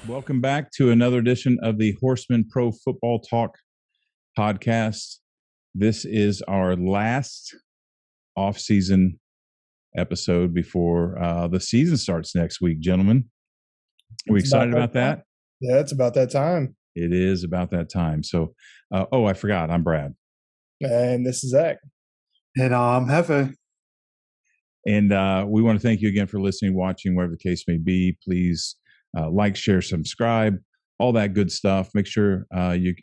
Welcome back to another edition of the Horsemen Pro Football Talk podcast. This is our last off-season episode before the season starts next week, gentlemen. Are we excited about that? Yeah, it's about that time. It is about that time. So, I forgot. I'm Brad. And this is Zach. And I'm Hefe. And we want to thank you again for listening, watching, whatever the case may be. Please like, share, subscribe, all that good stuff. Make sure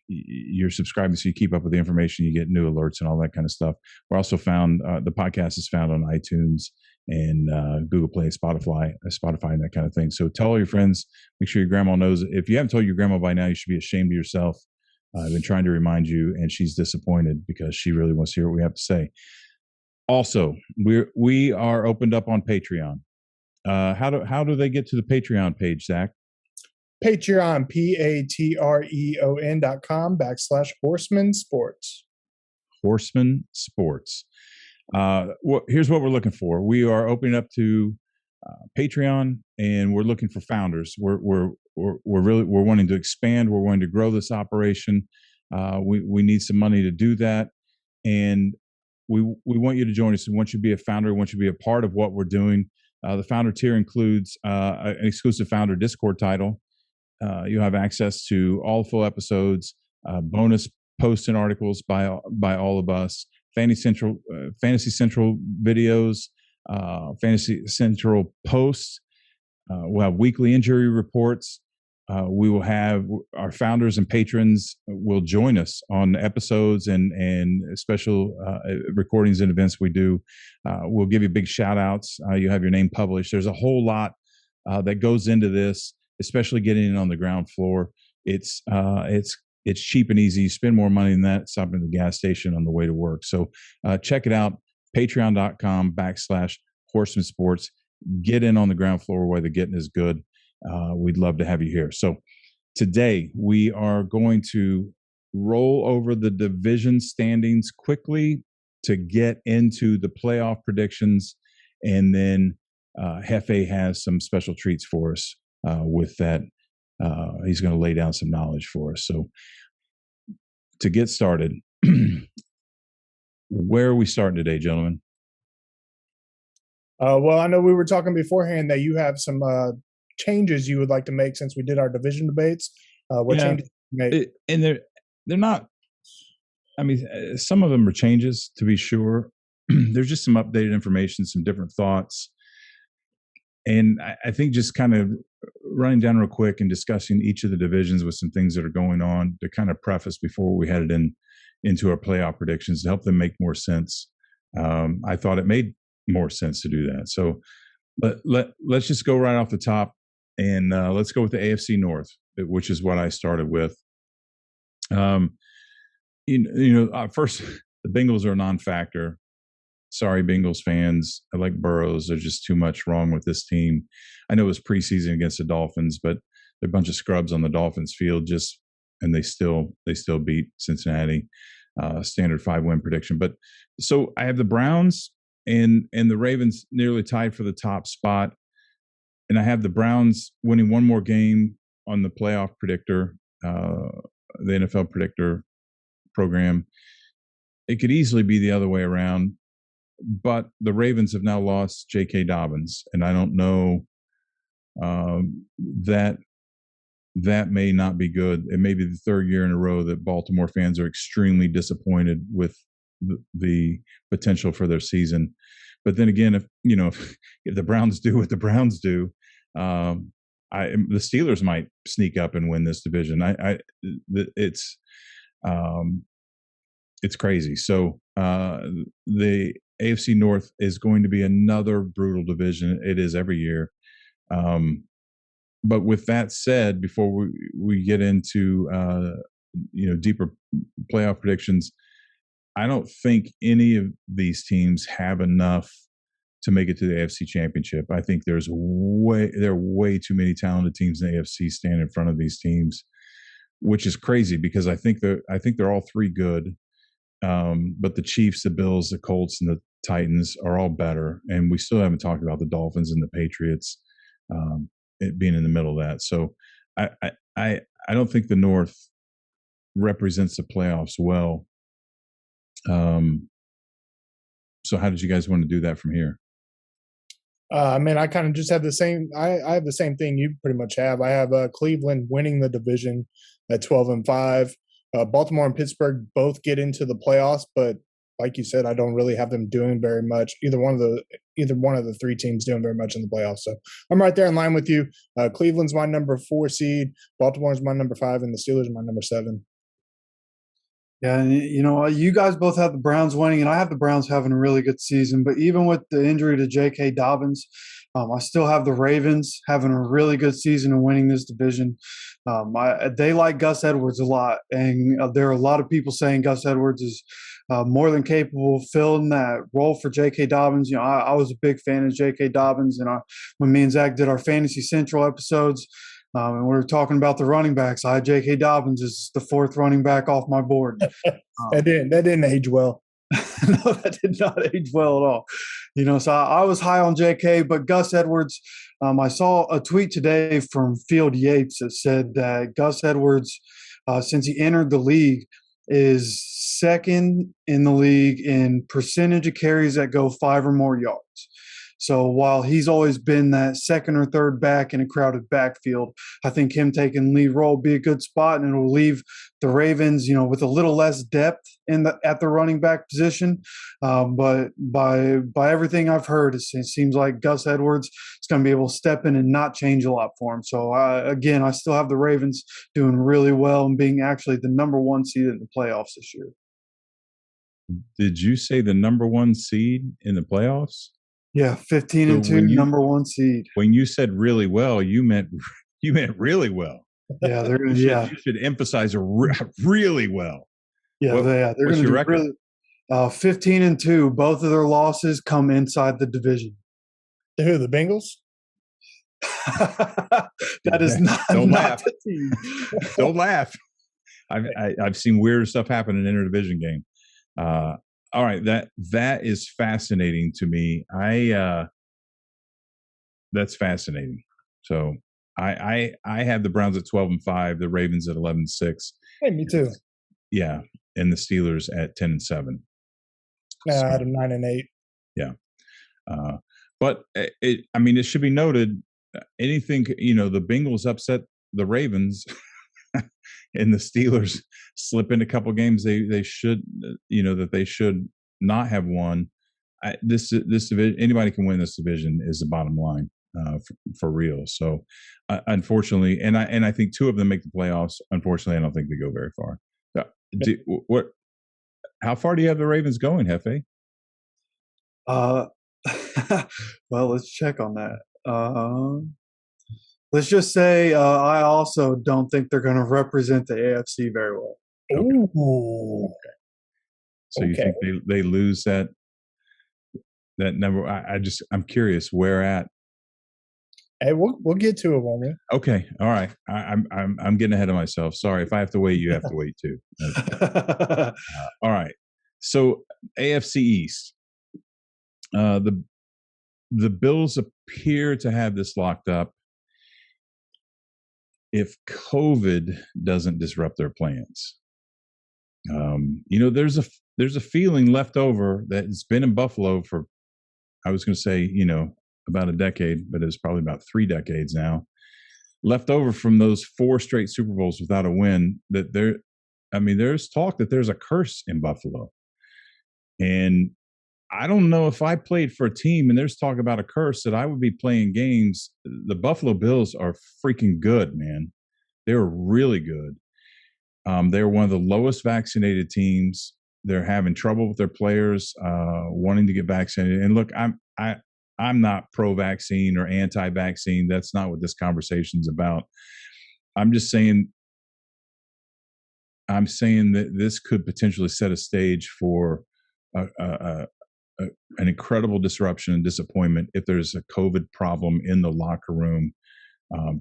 you're subscribing so you keep up with the information. You get new alerts and all that kind of stuff. We're also found, the podcast is found on iTunes and Google Play, Spotify, and that kind of thing. So tell all your friends. Make sure your grandma knows. If you haven't told your grandma by now, you should be ashamed of yourself. I've been trying to remind you, and she's disappointed because she really wants to hear what we have to say. Also, we are opened up on Patreon. How do they get to the Patreon page, Zach? Patreon, patreon.com/Horsemen Sports. Horsemen Sports. Here's what we're looking for. We are opening up to Patreon, and we're looking for founders. We're wanting to expand. We're wanting to grow this operation. We need some money to do that, and we want you to join us. We want you to be a founder. We want you to be a part of what we're doing. The founder tier includes an exclusive founder Discord title. You have access to all full episodes, bonus posts and articles by all of us, Fantasy Central videos, Fantasy Central posts. We'll have weekly injury reports. We will have our founders and patrons will join us on episodes and special recordings and events we do. We'll give you big shout outs. You have your name published. There's a whole lot that goes into this, especially getting in on the ground floor. It's cheap and easy. You spend more money than that stopping at the gas station on the way to work. So check it out. Patreon.com/Horsemen Sports. Get in on the ground floor where the getting is good. We'd love to have you here. So today we are going to roll over the division standings quickly to get into the playoff predictions. And then Hefe has some special treats for us with that. He's going to lay down some knowledge for us. So to get started, where are we starting today, gentlemen? Well, I know we were talking beforehand that you have some changes you would like to make since we did our division debates. What changes you made? And they're not, I mean, some of them are changes to be sure. There's just some updated information, some different thoughts. And I think just kind of running down real quick and discussing each of the divisions with some things that are going on to kind of preface before we headed into our playoff predictions to help them make more sense. I thought it made more sense to do that. So let's just go right off the top. And let's go with the AFC North, which is what I started with. First, the Bengals are a non-factor. Sorry, Bengals fans. I like Burrows. There's just too much wrong with this team. I know it was preseason against the Dolphins, but they're a bunch of scrubs on the Dolphins field. And they still beat Cincinnati. Standard 5-win prediction. But so I have the Browns and the Ravens nearly tied for the top spot. And I have the Browns winning one more game on the playoff predictor, the NFL predictor program. It could easily be the other way around, but the Ravens have now lost J.K. Dobbins, and I don't know that may not be good. It may be the third year in a row that Baltimore fans are extremely disappointed with the potential for their season. But then again, if the Browns do what the Browns do, the Steelers might sneak up and win this division. It's crazy. So the AFC North is going to be another brutal division. It is every year. But with that said, before we get into deeper playoff predictions, I don't think any of these teams have enough to make it to the AFC Championship. I think there are way too many talented teams in the AFC standing in front of these teams, which is crazy because I think they're all three good. But the Chiefs, the Bills, the Colts, and the Titans are all better, and we still haven't talked about the Dolphins and the Patriots it being in the middle of that. So I don't think the North represents the playoffs well. So how did you guys want to do that from here? I mean, I kind of just have the same. I have the same thing you pretty much have. I have Cleveland winning the division at 12-5. Baltimore and Pittsburgh both get into the playoffs, but like you said, I don't really have them doing very much. Either one of the three teams doing very much in the playoffs. So I'm right there in line with you. Cleveland's my number 4 seed. Baltimore's my number 5, and the Steelers are my number 7. Yeah, and you guys both have the Browns winning, and I have the Browns having a really good season. But even with the injury to J.K. Dobbins, I still have the Ravens having a really good season and winning this division. They like Gus Edwards a lot, and there are a lot of people saying Gus Edwards is more than capable of filling that role for J.K. Dobbins. I was a big fan of J.K. Dobbins, and when me and Zach did our Fantasy Central episodes, and we were talking about the running backs, I had J.K. Dobbins as the 4th running back off my board. That didn't age well. No, that did not age well at all. So I was high on J.K., but Gus Edwards, I saw a tweet today from Field Yates that said that Gus Edwards, since he entered the league, is 2nd in the league in percentage of carries that go 5 or more yards. So while he's always been that 2nd or 3rd back in a crowded backfield, I think him taking lead role will be a good spot, and it'll leave the Ravens, with a little less depth at the running back position. But by everything I've heard, it seems like Gus Edwards is going to be able to step in and not change a lot for him. So again, I still have the Ravens doing really well and being actually the number 1 seed in the playoffs this year. Did you say the number 1 seed in the playoffs? Yeah, 15-2, number 1 seed. When you said really well, you meant really well. Yeah, you should emphasize really well. Yeah, they're going to do really 15-2. Both of their losses come inside the division. Who, the Bengals? That is not the team. Don't laugh. I've seen weirder stuff happen in an interdivision game. All right, that is fascinating to me. That's fascinating. So I have the Browns at 12-5, the Ravens at 11-6. Hey, me too. Yeah, and the Steelers at 10-7. Yeah, I had them 9-8. Yeah, but it should be noted. Anything, the Bengals upset the Ravens. And the Steelers slip in a couple games they should, that they should not have won. This division, anybody can win this division is the bottom line for real. So unfortunately, and I think 2 of them make the playoffs. Unfortunately, I don't think they go very far. How far do you have the Ravens going, Hefe? Well, let's check on that. Let's just say I also don't think they're going to represent the AFC very well. Okay. Ooh. Okay. So you think they lose that number? I'm curious where at. Hey, we'll get to it, won't we? Okay, all right. I'm getting ahead of myself. Sorry, if I have to wait, you have to wait too. All right. So AFC East, the Bills appear to have this locked up. If COVID doesn't disrupt their plans, there's a feeling left over that it's been in Buffalo for, I was going to say, about a decade, but it's probably about 3 decades now, left over from those 4 straight Super Bowls without a win. That there's talk that there's a curse in Buffalo, and I don't know if I played for a team and there's talk about a curse that I would be playing games. The Buffalo Bills are freaking good, man. They're really good. They're one of the lowest vaccinated teams. They're having trouble with their players wanting to get vaccinated. And look, I'm not pro-vaccine or anti-vaccine. That's not what this conversation's about. I'm just saying. I'm saying that this could potentially set a stage for an incredible disruption and disappointment if there's a COVID problem in the locker room.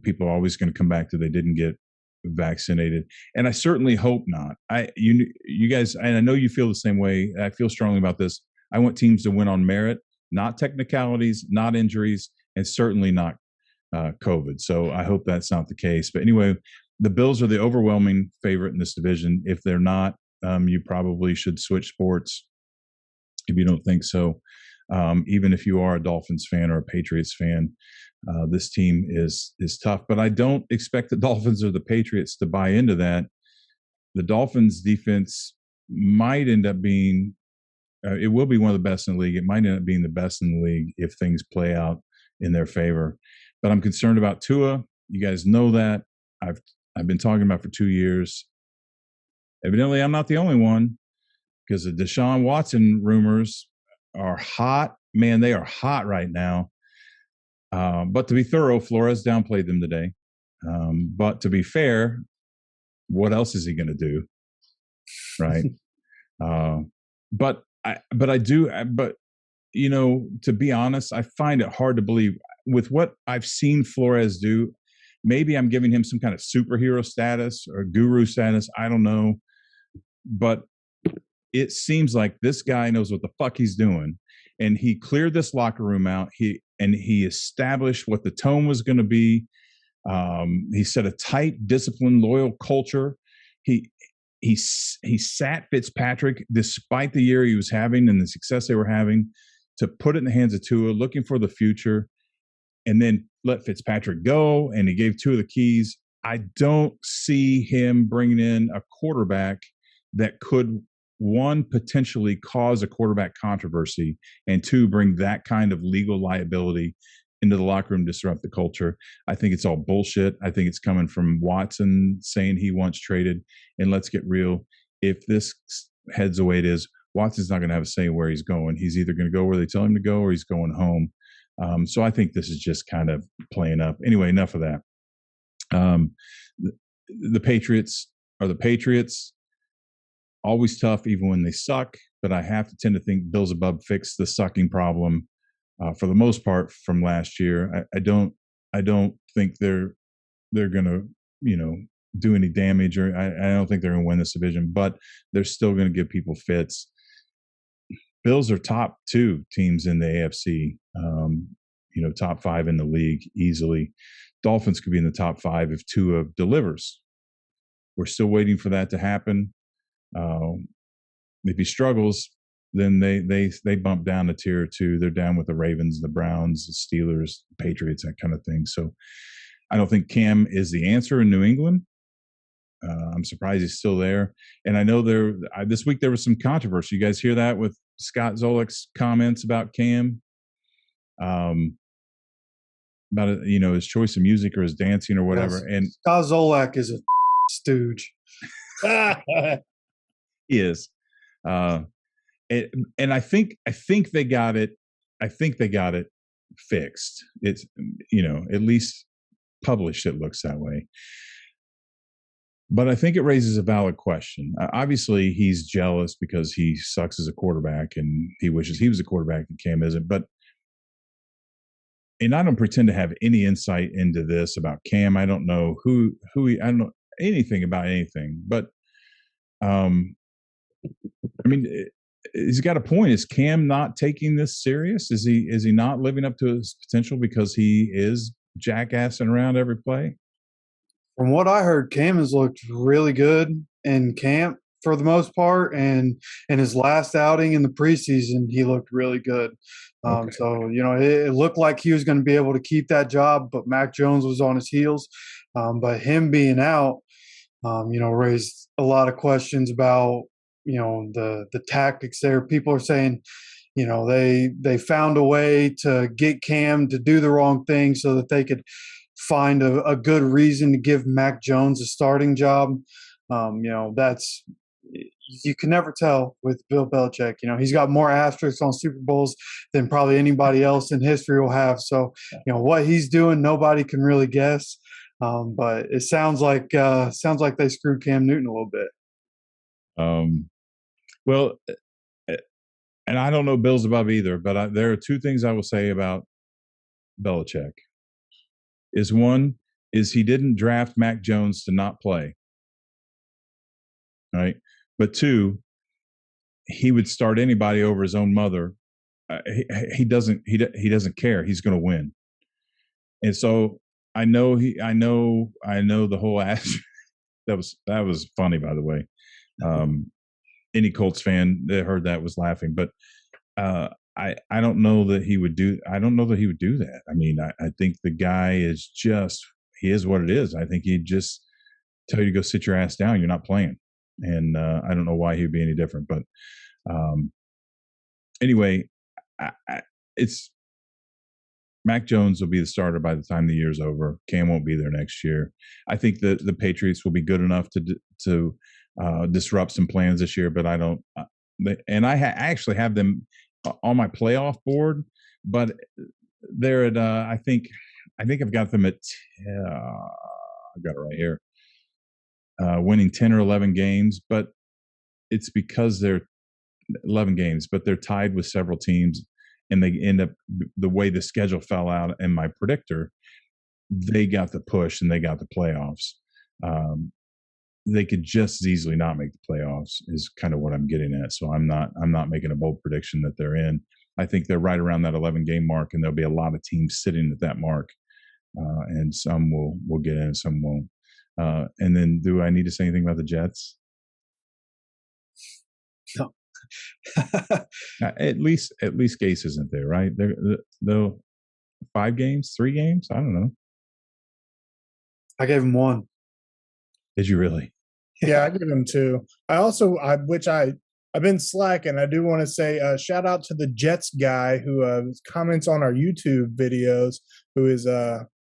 People are always going to come back to they didn't get vaccinated, and I certainly hope not. You guys, and I know you feel the same way. I feel strongly about this. I want teams to win on merit, not technicalities, not injuries, and certainly not COVID. So I hope that's not the case. But anyway, the Bills are the overwhelming favorite in this division. If they're not, you probably should switch sports if you don't think so. Even if you are a Dolphins fan or a Patriots fan, this team is tough. But I don't expect the Dolphins or the Patriots to buy into that. The Dolphins defense might end up being, it will be one of the best in the league. It might end up being the best in the league if things play out in their favor. But I'm concerned about Tua. You guys know that. I've been talking about for 2 years. Evidently, I'm not the only one, because the Deshaun Watson rumors are hot. Man, they are hot right now. But to be thorough, Flores downplayed them today. But to be fair, what else is he going to do? Right. But you know, to be honest, I find it hard to believe with what I've seen Flores do. Maybe I'm giving him some kind of superhero status or guru status. I don't know. But it seems like this guy knows what the fuck he's doing. And he cleared this locker room out. He established what the tone was going to be. He set a tight, disciplined, loyal culture. He sat Fitzpatrick, despite the year he was having and the success they were having, to put it in the hands of Tua, looking for the future, and then let Fitzpatrick go. And he gave Tua the keys. I don't see him bringing in a quarterback that could, one, potentially cause a quarterback controversy, and two, bring that kind of legal liability into the locker room, disrupt the culture. I think it's all bullshit. I think it's coming from Watson saying he wants traded. And let's get real. If this heads the way it is, Watson's not going to have a say where he's going. He's either going to go where they tell him to go, or he's going home. So I think this is just kind of playing up. Anyway, enough of that. The Patriots are the Patriots. Always tough, even when they suck. But I have to tend to think Bills above fixed the sucking problem for the most part from last year. I don't think they're going to, you know, do any damage, or I don't think they're going to win this division. But they're still going to give people fits. Bills are top 2 teams in the AFC. You know, top 5 in the league easily. Dolphins could be in the top 5 if Tua delivers. We're still waiting for that to happen. If he struggles, then they bump down to tier 2. They're down with the Ravens, the Browns, the Steelers, Patriots, that kind of thing. So I don't think Cam is the answer in New England. I'm surprised he's still there. And I know this week there was some controversy. You guys hear that with Scott Zolak's comments about Cam? About you know, his choice of music or his dancing or whatever. Yes. And Scott Zolak is a stooge. He is. And I think they got it. I think they got it fixed. It's, you know, at least published. It looks that way. But I think it raises a valid question. Obviously, he's jealous because he sucks as a quarterback, and he wishes he was a quarterback and Cam isn't. And I don't pretend to have any insight into this about Cam. I don't know who he. I don't know anything about anything. But I mean, he's got a point. Is Cam not taking this serious? Is he not living up to his potential because he is jackassing around every play? From what I heard, Cam has looked really good in camp for the most part, and in his last outing in the preseason, he looked really good. Okay. So, you know, it looked like he was going to be able to keep that job, but Mac Jones was on his heels. But him being out, you know, raised a lot of questions about, you know, the tactics there. People are saying, you know, they found a way to get Cam to do the wrong thing so that they could find a good reason to give Mac Jones a starting job. You know, you can never tell with Bill Belichick. You know, he's got more asterisks on Super Bowls than probably anybody else in history will have. So, you know, what he's doing, nobody can really guess. But it sounds like they screwed Cam Newton a little bit. Well, and I don't know Bills above either, but there are 2 things I will say about Belichick. One is he didn't draft Mac Jones to not play, right? But 2, he would start anybody over his own mother. He doesn't care. He's going to win. And so I know the whole ass. That was funny, by the way. Any Colts fan that heard that was laughing, but I don't know that he would do. I don't know that he would do that. I mean, I think the guy is just, he is what it is. I think he'd just tell you to go sit your ass down. You're not playing, and I don't know why he'd be any different. But anyway, it's Mac Jones will be the starter by the time the year's over. Cam won't be there next year. I think the Patriots will be good enough to disrupt some plans this year, but I don't. And I actually have them on my playoff board, but they're at. I think I've got them at. I've got it right here. Winning 10 or 11 games, but it's because they're 11 games, but they're tied with several teams. And they end up, the way the schedule fell out and my predictor, they got the push and they got the playoffs. They could just as easily not make the playoffs is kind of what I'm getting at. So I'm not making a bold prediction that they're in. I think they're right around that 11 game mark, and there'll be a lot of teams sitting at that mark. And some will get in, some won't. And then do I need to say anything about the Jets? No. At least Gase isn't there, right? They'll 5 games, 3 games. I don't know. I gave him 1. Did you really? Yeah, I give him 2. I've been slacking. I do want to say shout out to the Jets guy who comments on our YouTube videos, who is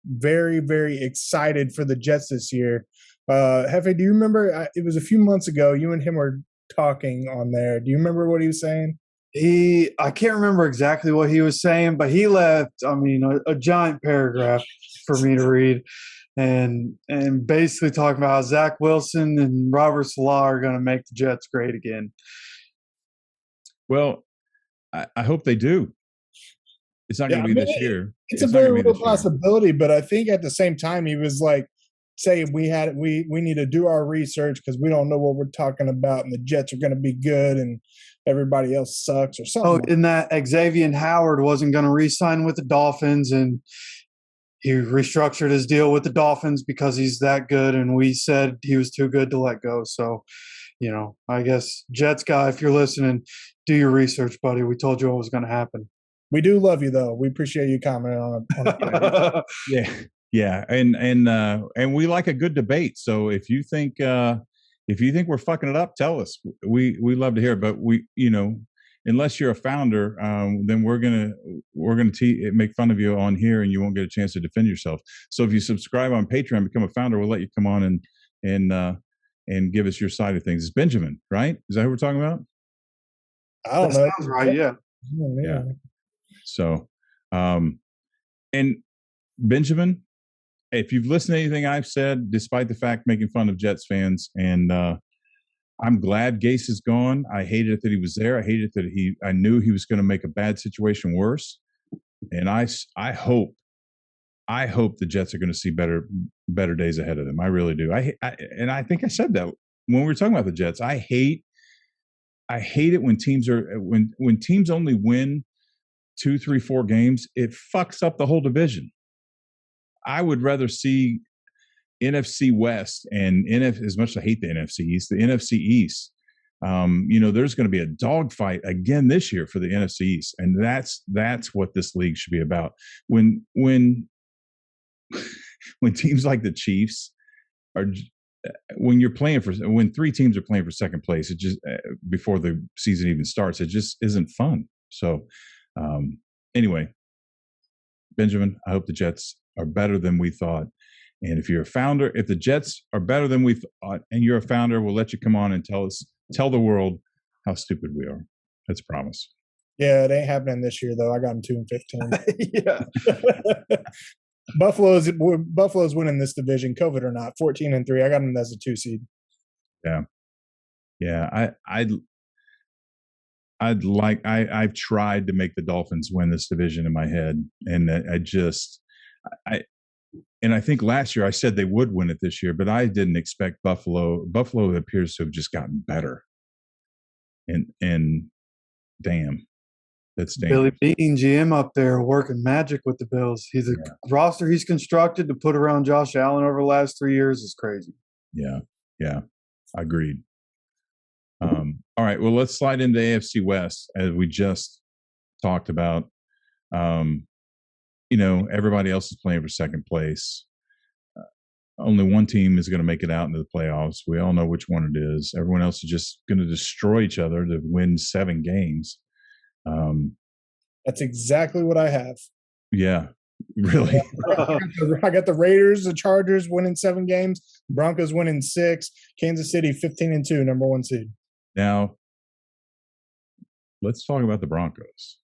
very, very excited for the Jets this year. Hefe, do you remember? It was a few months ago. You and him were talking on there. Do you remember what he was saying? I can't remember exactly what he was saying, but he left, I mean, a giant paragraph for me to read, and basically talking about how Zach Wilson and Robert Salah are going to make the Jets great again. Well, I hope they do. It's not going to be this year. It's a very real possibility, but I think at the same time he was like, say we need to do our research because we don't know what we're talking about, and the Jets are going to be good and everybody else sucks or something. Oh, and that Xavier Howard wasn't going to re-sign with the Dolphins, and he restructured his deal with the Dolphins because he's that good, and we said he was too good to let go. So, I guess Jets guy, if you're listening, do your research, buddy. We told you what was going to happen. We do love you, though. We appreciate you commenting on it. Yeah, and we like a good debate. So if you think we're fucking it up, tell us. We love to hear it. But unless you're a founder, then we're gonna make fun of you on here, and you won't get a chance to defend yourself. So if you subscribe on Patreon, become a founder, we'll let you come on and give us your side of things. It's Benjamin, right? Is that who we're talking about? I don't know. Sounds right. Yeah. Yeah. So, and Benjamin, if you've listened to anything I've said, despite the fact making fun of Jets fans, and I'm glad Gase is gone. I hated it that he was there. I hated that I knew he was going to make a bad situation worse. And I hope the Jets are going to see better days ahead of them. I really do. And I think I said that when we were talking about the Jets. I hate it when teams only win 2, 3, 4 games. It fucks up the whole division. I would rather see NFC West and as much as I hate the NFC East, the Nfc East. There's going to be a dogfight again this year for the NFC East, and that's what this league should be about. When teams like the Chiefs when 3 teams are playing for second place, it just before the season even starts, it just isn't fun. So anyway, Benjamin, I hope the Jets are better than we thought. And if you're a founder, if the Jets are better than we thought and you're a founder, we'll let you come on and tell the world how stupid we are. That's a promise. Yeah, it ain't happening this year, though. I got them 2-15. Yeah. Buffalo's winning this division, COVID or not, 14-3. I got them as a 2 seed. Yeah. I've tried to make the Dolphins win this division in my head, and I think last year I said they would win it this year, but I didn't expect Buffalo. Buffalo appears to have just gotten better, and damn, That's Billy dangerous. Bean, GM up there working magic with the Bills. The roster he's constructed to put around Josh Allen over the last 3 years is crazy. Yeah, yeah, agreed. All right, well, let's slide into AFC West as we just talked about. Everybody else is playing for second place. Only one team is going to make it out into the playoffs. We all know which one it is. Everyone else is just going to destroy each other to win 7 games. That's exactly what I have. Yeah, really. I got the Raiders, the Chargers winning 7 games, Broncos winning 6, Kansas City 15-2, number 1 seed. Now, let's talk about the Broncos.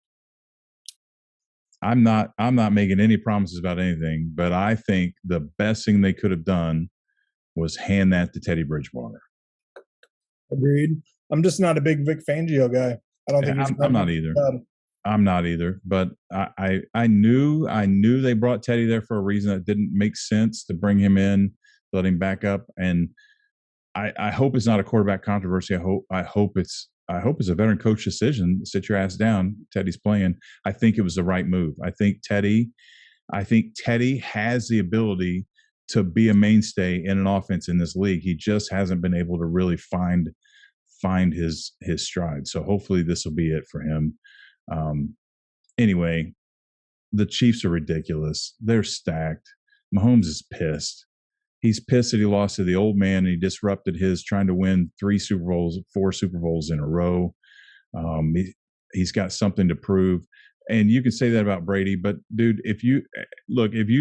I'm not making any promises about anything, but I think the best thing they could have done was hand that to Teddy Bridgewater. Agreed. I'm just not a big Vic Fangio guy. I don't think I'm not either. I'm not either. But I knew they brought Teddy there for a reason. That didn't make sense to bring him in, let him back up, and I hope it's not a quarterback controversy. I hope it's a veteran coach decision. Sit your ass down. Teddy's playing. I think it was the right move. I think Teddy has the ability to be a mainstay in an offense in this league. He just hasn't been able to really find his stride. So hopefully this will be it for him. Anyway, the Chiefs are ridiculous. They're stacked. Mahomes is pissed. He's pissed that he lost to the old man and he disrupted his trying to win 4 Super Bowls in a row. He's got something to prove. And you can say that about Brady, but dude, if you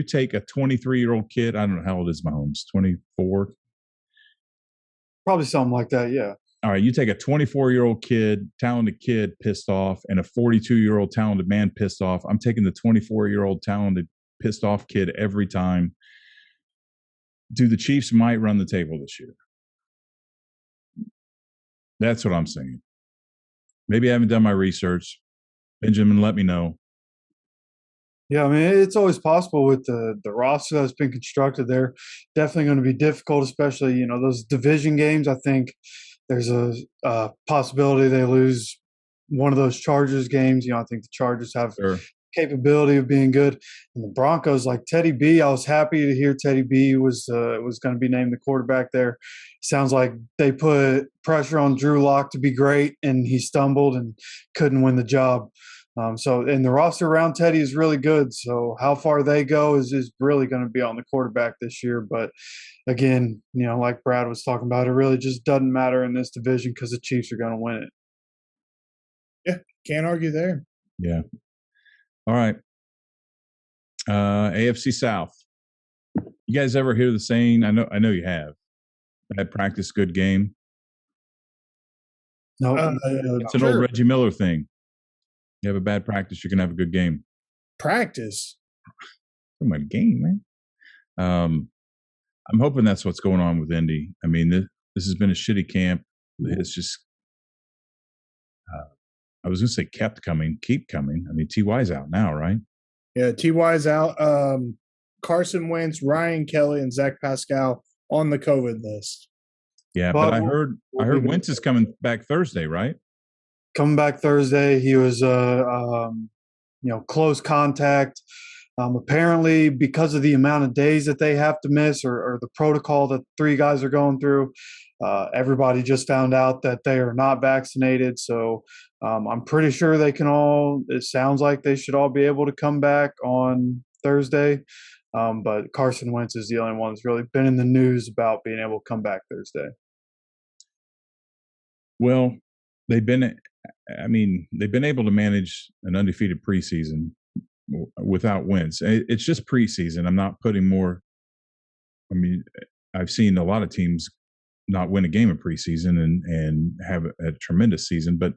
take a 23-year-old kid, I don't know how old is Mahomes, 24? Probably something like that, yeah. All right, you take a 24-year-old kid, talented kid pissed off, and a 42-year-old talented man pissed off. I'm taking the 24-year-old talented pissed off kid every time. Dude, the Chiefs might run the table this year. That's what I'm saying. Maybe I haven't done my research. Benjamin, let me know. Yeah, I mean, it's always possible with the roster that's been constructed there. Definitely going to be difficult, especially, those division games. I think there's a possibility they lose one of those Chargers games. I think the Chargers have capability of being good. And the Broncos, like Teddy B, I was happy to hear Teddy B was going to be named the quarterback there. Sounds like they put pressure on Drew Lock to be great, and he stumbled and couldn't win the job. And the roster around Teddy is really good. So how far they go is really going to be on the quarterback this year. But again, like Brad was talking about, it really just doesn't matter in this division because the Chiefs are going to win it. Yeah, can't argue there. Yeah. All right. AFC South. You guys ever hear the saying? I know you have. Bad practice, good game. No, it's an old Reggie Miller thing. You have a bad practice, you're gonna have a good game. Practice. Oh my game, man. I'm hoping that's what's going on with Indy. I mean, this has been a shitty camp. It's just, I was gonna say keep coming. I mean, TY's out now, right? Yeah, TY's out. Carson Wentz, Ryan Kelly, and Zach Pascal on the COVID list. Yeah, but I heard Wentz is coming back Thursday, right? Coming back Thursday. He was close contact. Apparently, because of the amount of days that they have to miss or the protocol that 3 guys are going through, everybody just found out that they are not vaccinated. So I'm pretty sure it sounds like they should all be able to come back on Thursday. But Carson Wentz is the only one that's really been in the news about being able to come back Thursday. Well, they've been able to manage an undefeated preseason without Wentz. It's just preseason. I'm not putting more. I mean, I've seen a lot of teams not win a game in preseason and have a tremendous season. But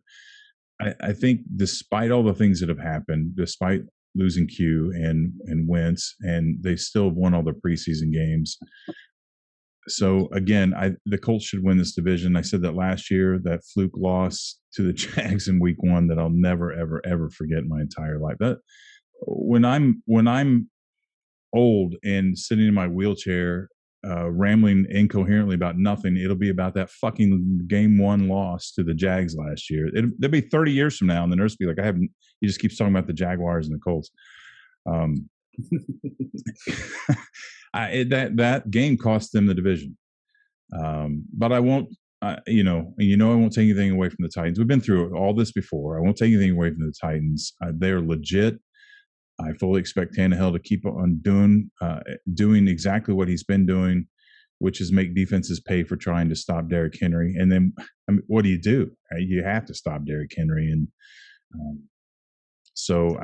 I think despite all the things that have happened, despite losing Q and Wentz, and they still won all their preseason games. So again, the Colts should win this division. I said that last year, that fluke loss to the Jags in Week 1 that I'll never, ever, ever forget in my entire life. That when I'm old and sitting in my wheelchair rambling incoherently about nothing. It'll be about that fucking game 1 loss to the Jags last year. There'll be 30 years from now, and the nurse will be like, he just keeps talking about the Jaguars and the Colts. That game cost them the division. But I won't, I won't take anything away from the Titans. We've been through all this before. I won't take anything away from the Titans. They're legit. I fully expect Tannehill to keep on doing exactly what he's been doing, which is make defenses pay for trying to stop Derrick Henry. And then, what do? You have to stop Derrick Henry. And so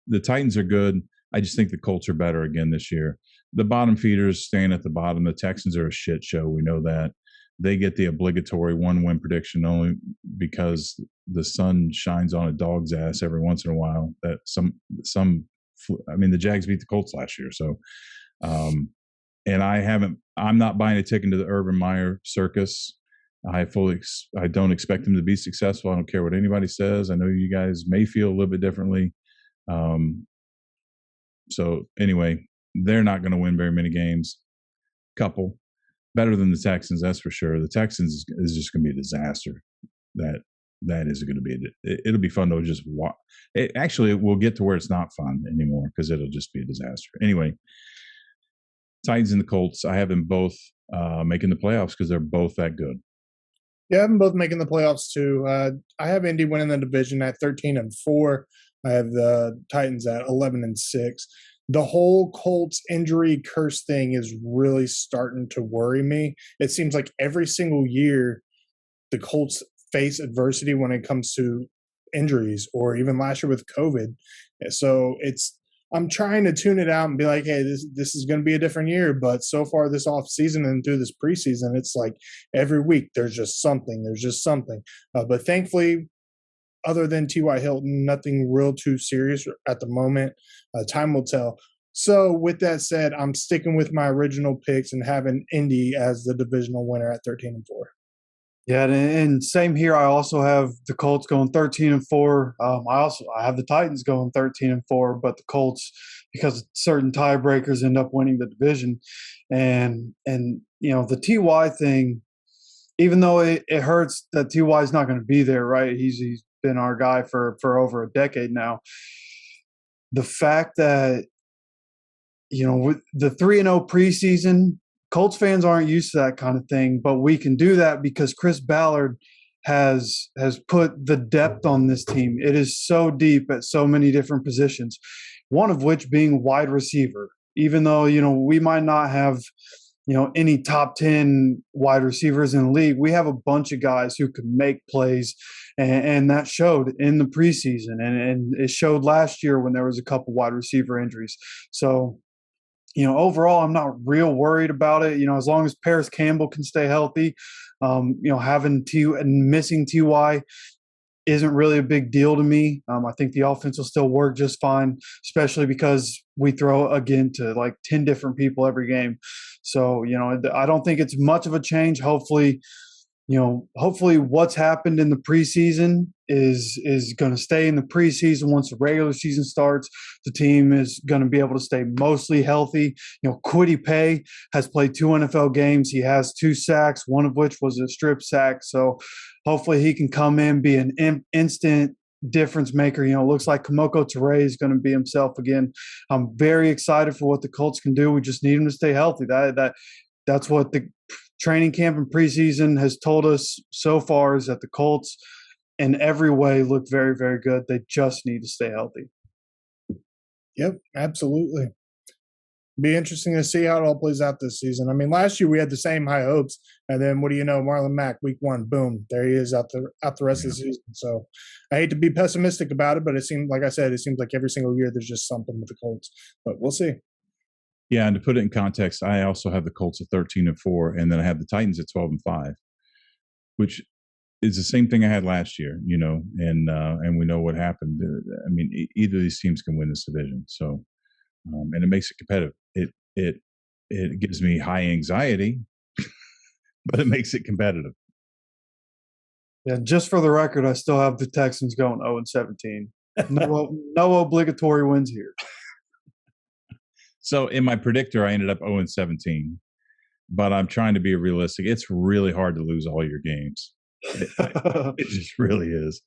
the Titans are good. I just think the Colts are better again this year. The bottom feeders staying at the bottom. The Texans are a shit show. We know that. They get the obligatory 1-win prediction only because the sun shines on a dog's ass every once in a while. That the Jags beat the Colts last year. So, and I'm not buying a ticket to the Urban Meyer circus. I don't expect them to be successful. I don't care what anybody says. I know you guys may feel a little bit differently. So anyway, they're not going to win very many games. Couple. Better than the Texans, that's for sure. The Texans is just going to be a disaster. That is going to be it'll be fun to just watch. Actually, we'll get to where it's not fun anymore because it'll just be a disaster. Anyway, Titans and the Colts, I have them both making the playoffs because they're both that good. Yeah, I have them both making the playoffs too. I have Indy winning the division at 13-4. I have the Titans at 11-6. The whole Colts injury curse thing is really starting to worry me. It seems like every single year the Colts face adversity when it comes to injuries, or even last year with COVID. So I'm trying to tune it out and be like, hey, this is going to be a different year. But so far this off season and through this preseason, it's like every week there's just something. But thankfully, other than T.Y. Hilton, nothing real too serious at the moment. Time will tell. So with that said, I'm sticking with my original picks and having Indy as the divisional winner at 13-4. Yeah, and same here. I also have the Colts going 13-4. I have the Titans going 13-4, but the Colts, because certain tiebreakers, end up winning the division. And the Ty thing, even though it hurts that Ty is not going to be there, right? He's been our guy for over a decade now. The fact that with the 3-0 preseason, Colts fans aren't used to that kind of thing, but we can do that because Chris Ballard has put the depth on this team. It is so deep at so many different positions, one of which being wide receiver. Even though, we might not have, any top 10 wide receivers in the league, we have a bunch of guys who can make plays, and that showed in the preseason, and it showed last year when there was a couple wide receiver injuries. So, overall, I'm not real worried about it. As long as Paris Campbell can stay healthy, having and missing Ty isn't really a big deal to me. I think the offense will still work just fine, especially because we throw again to like 10 different people every game. So, I don't think it's much of a change. Hopefully what's happened in the preseason is going to stay in the preseason. Once the regular season starts, the team is going to be able to stay mostly healthy. Kwity Paye has played 2 NFL games. He has 2 sacks, one of which was a strip sack. So hopefully he can come in, be an instant difference maker. Looks like Kamoko Toure is going to be himself again. I'm very excited for what the Colts can do. We just need him to stay healthy. That's what the training camp and preseason has told us so far, is that the Colts in every way look very, very good. They just need to stay healthy. Yep, absolutely. Be interesting to see how it all plays out this season. I mean, last year we had the same high hopes, and then what do you know, Marlon Mack, week 1, boom, there he is out the rest of the season. So I hate to be pessimistic about it, but it seems like every single year there's just something with the Colts. But we'll see. Yeah, and to put it in context, I also have the Colts at 13-4, and then I have the Titans at 12-5, which is the same thing I had last year, and we know what happened. I mean, either of these teams can win this division, so and it makes it competitive. It gives me high anxiety, but it makes it competitive. Yeah, just for the record, I still have the Texans going 0-17. No obligatory wins here. So in my predictor, I ended up 0-17. but I'm trying to be realistic. It's really hard to lose all your games. It just really is.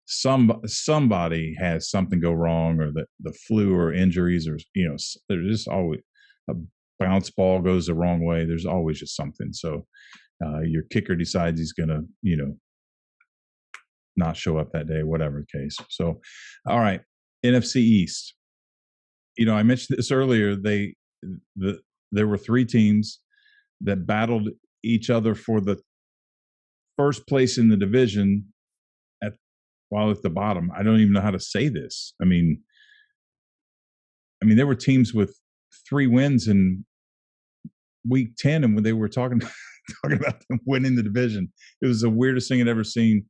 Somebody has something go wrong, or the flu, or injuries, or there's just always a bounce ball goes the wrong way. There's always just something. So your kicker decides he's going to not show up that day, whatever the case. So, all right, NFC East. I mentioned this earlier. There were three teams that battled each other for the first place in the division while at the bottom. I don't even know how to say this. I mean, there were teams with 3 wins in week 10, and when they were talking about them winning the division, it was the weirdest thing I'd ever seen.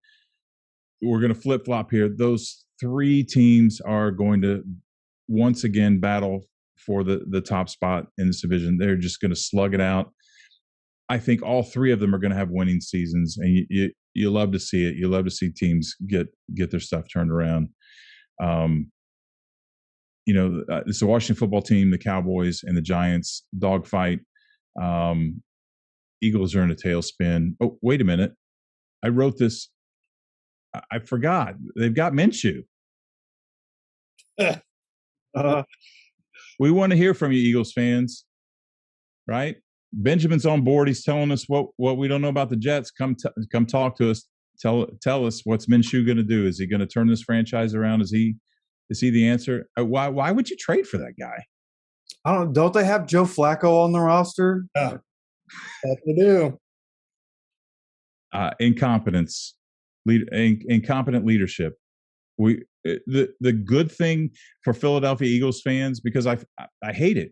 We're going to flip-flop here. Those 3 teams are going to once again battle for the top spot in this division. They're just going to slug it out. I think all 3 of them are going to have winning seasons, and you love to see it. You love to see teams get their stuff turned around. It's the Washington football team, the Cowboys, and the Giants dogfight. Eagles are in a tailspin. Oh, wait a minute. I wrote this. I forgot. They've got Minshew. We want to hear from you, Eagles fans, right? Benjamin's on board. He's telling us what we don't know about the Jets. Come talk to us. Tell us, what's Minshew going to do? Is he going to turn this franchise around? Is he the answer? Why would you trade for that guy? Don't they have Joe Flacco on the roster? Yeah, they do. Incompetence, incompetent leadership. The good thing for Philadelphia Eagles fans, because I hate it.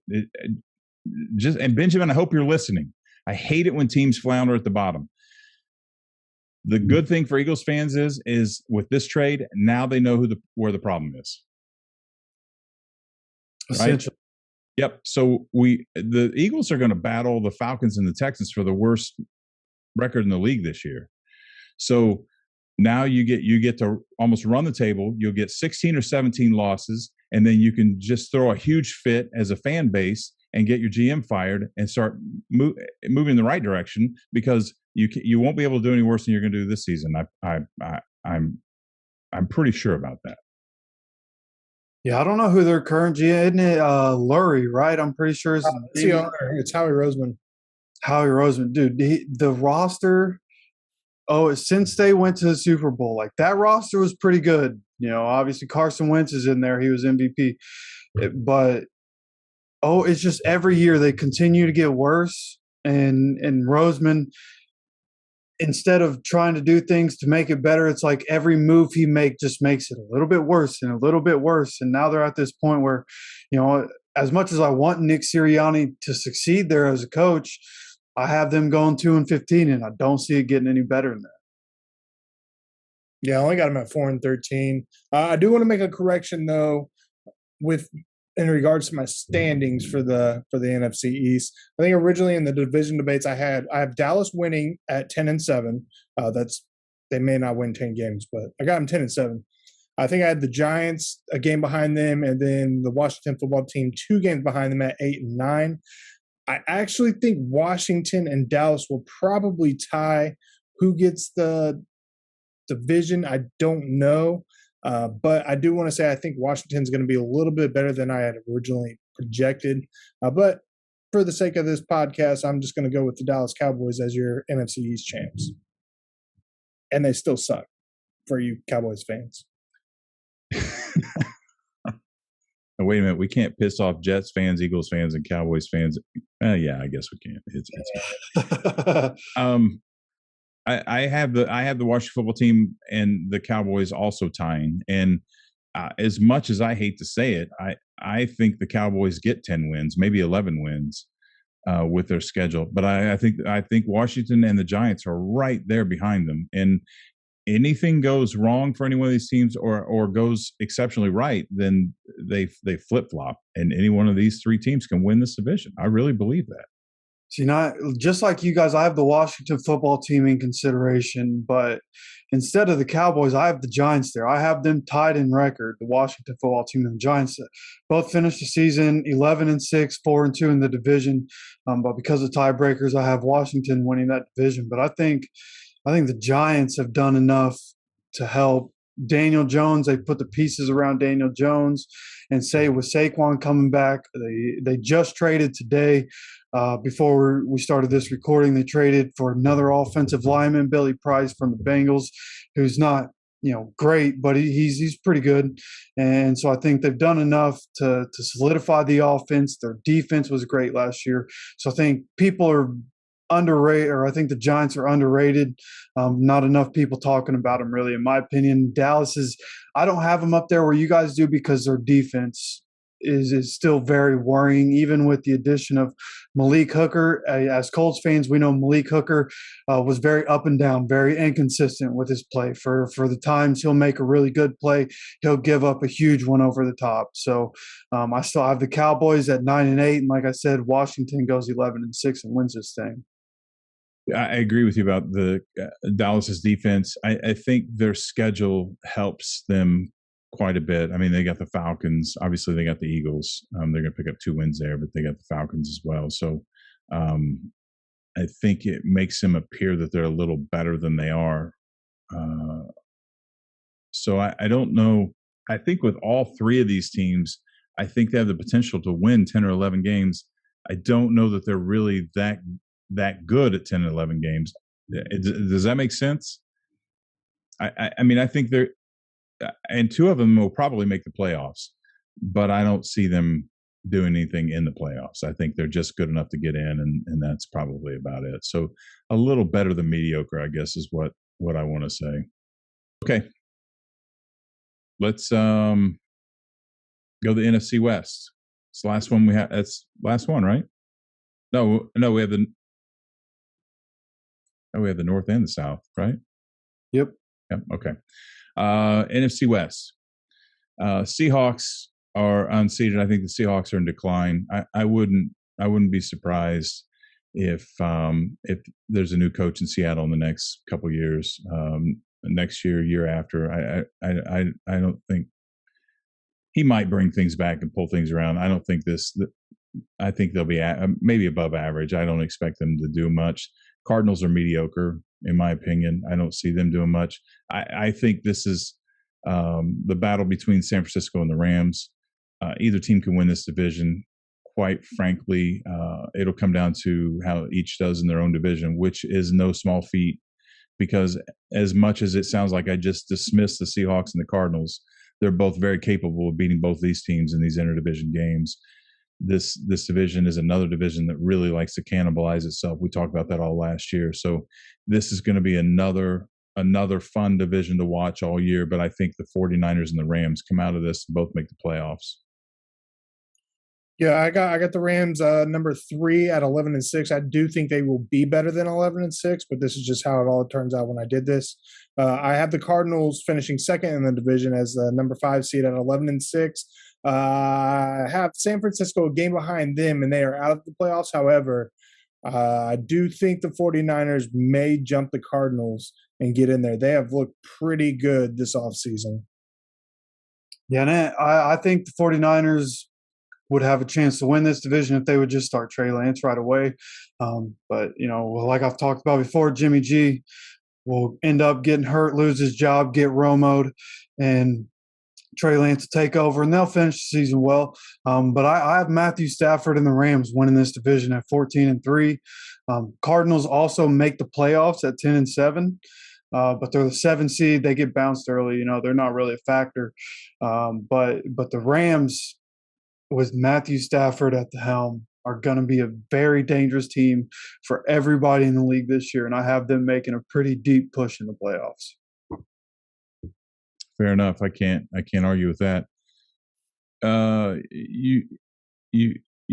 And Benjamin, I hope you're listening. I hate it when teams flounder at the bottom. The good thing for Eagles fans is with this trade, now they know where the problem is. Essentially. Right? Yep. So the Eagles are going to battle the Falcons and the Texans for the worst record in the league this year. So now you get to almost run the table. You'll get 16 or 17 losses, and then you can just throw a huge fit as a fan base and get your GM fired and start moving in the right direction, because you won't be able to do any worse than you're going to do this season. I'm pretty sure about that. Yeah, I don't know who their current GM, isn't it? Lurie, right? I'm pretty sure it's Howie Roseman. Howie Roseman, dude. The roster. Oh, since they went to the Super Bowl, like that roster was pretty good. Obviously Carson Wentz is in there; he was MVP. But it's just every year they continue to get worse. And Roseman, instead of trying to do things to make it better, it's like every move he just makes it a little bit worse and a little bit worse. And now they're at this point where, as much as I want Nick Sirianni to succeed there as a coach, I have them going 2-15, and I don't see it getting any better than that. Yeah, I only got them at 4-13. I do want to make a correction though, in regards to my standings for the NFC East. I think originally in the division debates I have Dallas winning at 10-7. They may not win 10 games, but I got them 10-7. I think I had the Giants a game behind them, and then the Washington football team 2 games behind them at 8-9. I actually think Washington and Dallas will probably tie. Who gets the division, I don't know. But I do want to say I think Washington's going to be a little bit better than I had originally projected. But for the sake of this podcast, I'm just going to go with the Dallas Cowboys as your NFC East champs. And they still suck for you Cowboys fans. Wait a minute. We can't piss off Jets fans, Eagles fans, and Cowboys fans. Yeah, I guess we can. I have the Washington football team and the Cowboys also tying. And as much as I hate to say it, I think the Cowboys get 10 wins, maybe 11 wins with their schedule. But I think Washington and the Giants are right there behind them. And anything goes wrong for any one of these teams or goes exceptionally right, then they flip flop, and any one of these 3 teams can win this division. I really believe that. See, not just like you guys, I have the Washington football team in consideration, but instead of the Cowboys, I have the Giants there. I have them tied in record, the Washington football team and the Giants. Both finished the season 11-6, 4-2 in the division. But because of tiebreakers, I have Washington winning that division. But I think the Giants have done enough to help Daniel Jones. They put the pieces around Daniel Jones, and say with Saquon coming back, they just traded today. Before we started this recording, they traded for another offensive lineman, Billy Price from the Bengals, who's not great, but he's pretty good. And so I think they've done enough to solidify the offense. Their defense was great last year, so I think people are underrated, or I think the Giants are underrated. Not enough people talking about them, really, in my opinion. Dallas is, I don't have them up there where you guys do because their defense is still very worrying, even with the addition of Malik Hooker. As Colts fans, we know Malik Hooker was very up and down, very inconsistent with his play. For the times he'll make a really good play, he'll give up a huge one over the top. So I still have the Cowboys at 9-8, and like I said, Washington goes 11-6 and wins this thing. I agree with you about the Dallas's defense. I think their schedule helps them quite a bit. I mean, they got the Falcons. Obviously, they got the Eagles. They're going to pick up 2 wins there, but they got the Falcons as well. So I think it makes them appear that they're a little better than they are. So I don't know. I think with all 3 of these teams, I think they have the potential to win 10 or 11 games. I don't know that they're really that good at 10 and 11 games. Does that make sense? I mean, I think they're, and 2 of them will probably make the playoffs, but I don't see them doing anything in the playoffs. I think they're just good enough to get in, and that's probably about it. So a little better than mediocre, I guess, is what I want to say. Okay. Let's go to the NFC West. It's the last one we have. That's last one, right? No, we have the North and the South, right? Yep. Okay. NFC West. Seahawks are unseeded. I think the Seahawks are in decline. I wouldn't be surprised if there's a new coach in Seattle in the next couple of years. Next year after. I don't think he might bring things back and pull things around. I don't think I think they'll be maybe above average. I don't expect them to do much. Cardinals are mediocre, in my opinion. I don't see them doing much. I think this is the battle between San Francisco and the Rams. Either team can win this division. Quite frankly, it'll come down to how each does in their own division, which is no small feat, because as much as it sounds like I just dismissed the Seahawks and the Cardinals, they're both very capable of beating both these teams in these interdivision games. This division is another division that really likes to cannibalize itself. We talked about that all last year. So this is going to be another fun division to watch all year. But I think the 49ers and the Rams come out of this and both make the playoffs. Yeah, I got the Rams number 3 at 11-6. I do think they will be better than 11-6, but this is just how it all turns out when I did this. I have the Cardinals finishing second in the division as the number 5 seed at 11-6. I have San Francisco a game behind them, and they are out of the playoffs. However, I do think the 49ers may jump the Cardinals and get in there. They have looked pretty good this offseason. Yeah, and I think the 49ers would have a chance to win this division if they would just start Trey Lance right away. But, like I've talked about before, Jimmy G will end up getting hurt, lose his job, get Romo'd, and Trey Lance to take over, and they'll finish the season well. But I have Matthew Stafford and the Rams winning this division at 14-3. Cardinals also make the playoffs at 10-7. But they're the 7 seed. They get bounced early. They're not really a factor. But the Rams, with Matthew Stafford at the helm, are going to be a very dangerous team for everybody in the league this year, and I have them making a pretty deep push in the playoffs. Fair enough. I can't argue with that. You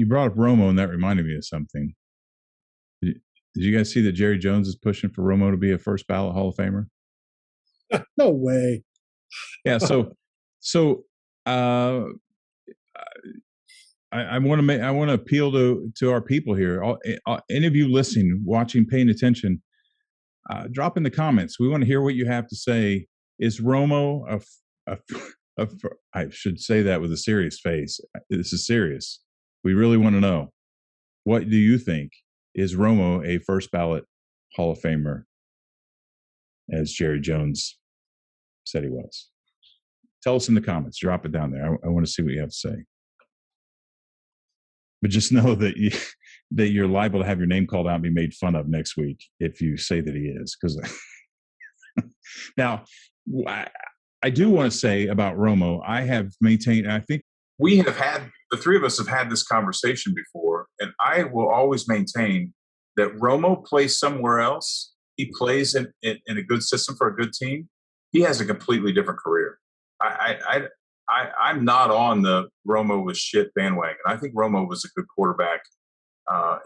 brought up Romo, and that reminded me of something. Did you guys see that Jerry Jones is pushing for Romo to be a first ballot Hall of Famer? No way. Yeah. So I want to appeal to our people here. Any of you listening, watching, paying attention, drop in the comments. We want to hear what you have to say. Is Romo I should say that with a serious face. This is serious. We really want to know. What do you think? Is Romo a first ballot Hall of Famer, as Jerry Jones said he was? Tell us in the comments. Drop it down there. I want to see what you have to say. But just know that you're liable to have your name called out and be made fun of next week if you say that he is. Because now, I do want to say about Romo, I have maintained, I think the three of us have had this conversation before, and I will always maintain that Romo plays somewhere else. He plays in a good system for a good team. He has a completely different career. I'm not on the Romo was shit bandwagon. I think Romo was a good quarterback.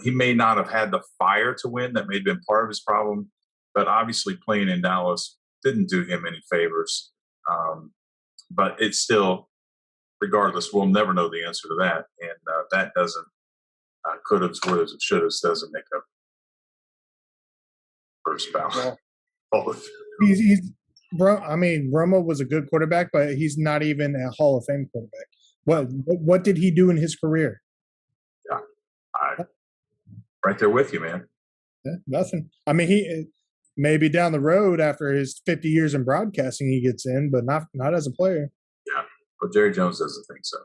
He may not have had the fire to win. That may have been part of his problem, but obviously playing in Dallas didn't do him any favors. But it's still, regardless, we'll never know the answer to that. And that doesn't, could have, would have, should have, doesn't make up first ballot. Romo was a good quarterback, but he's not even a Hall of Fame quarterback. What did he do in his career? Yeah, right there with you, man. Yeah, nothing. I mean, he maybe down the road after his 50 years in broadcasting he gets in, but not as a player. Yeah, but Jerry Jones doesn't think so.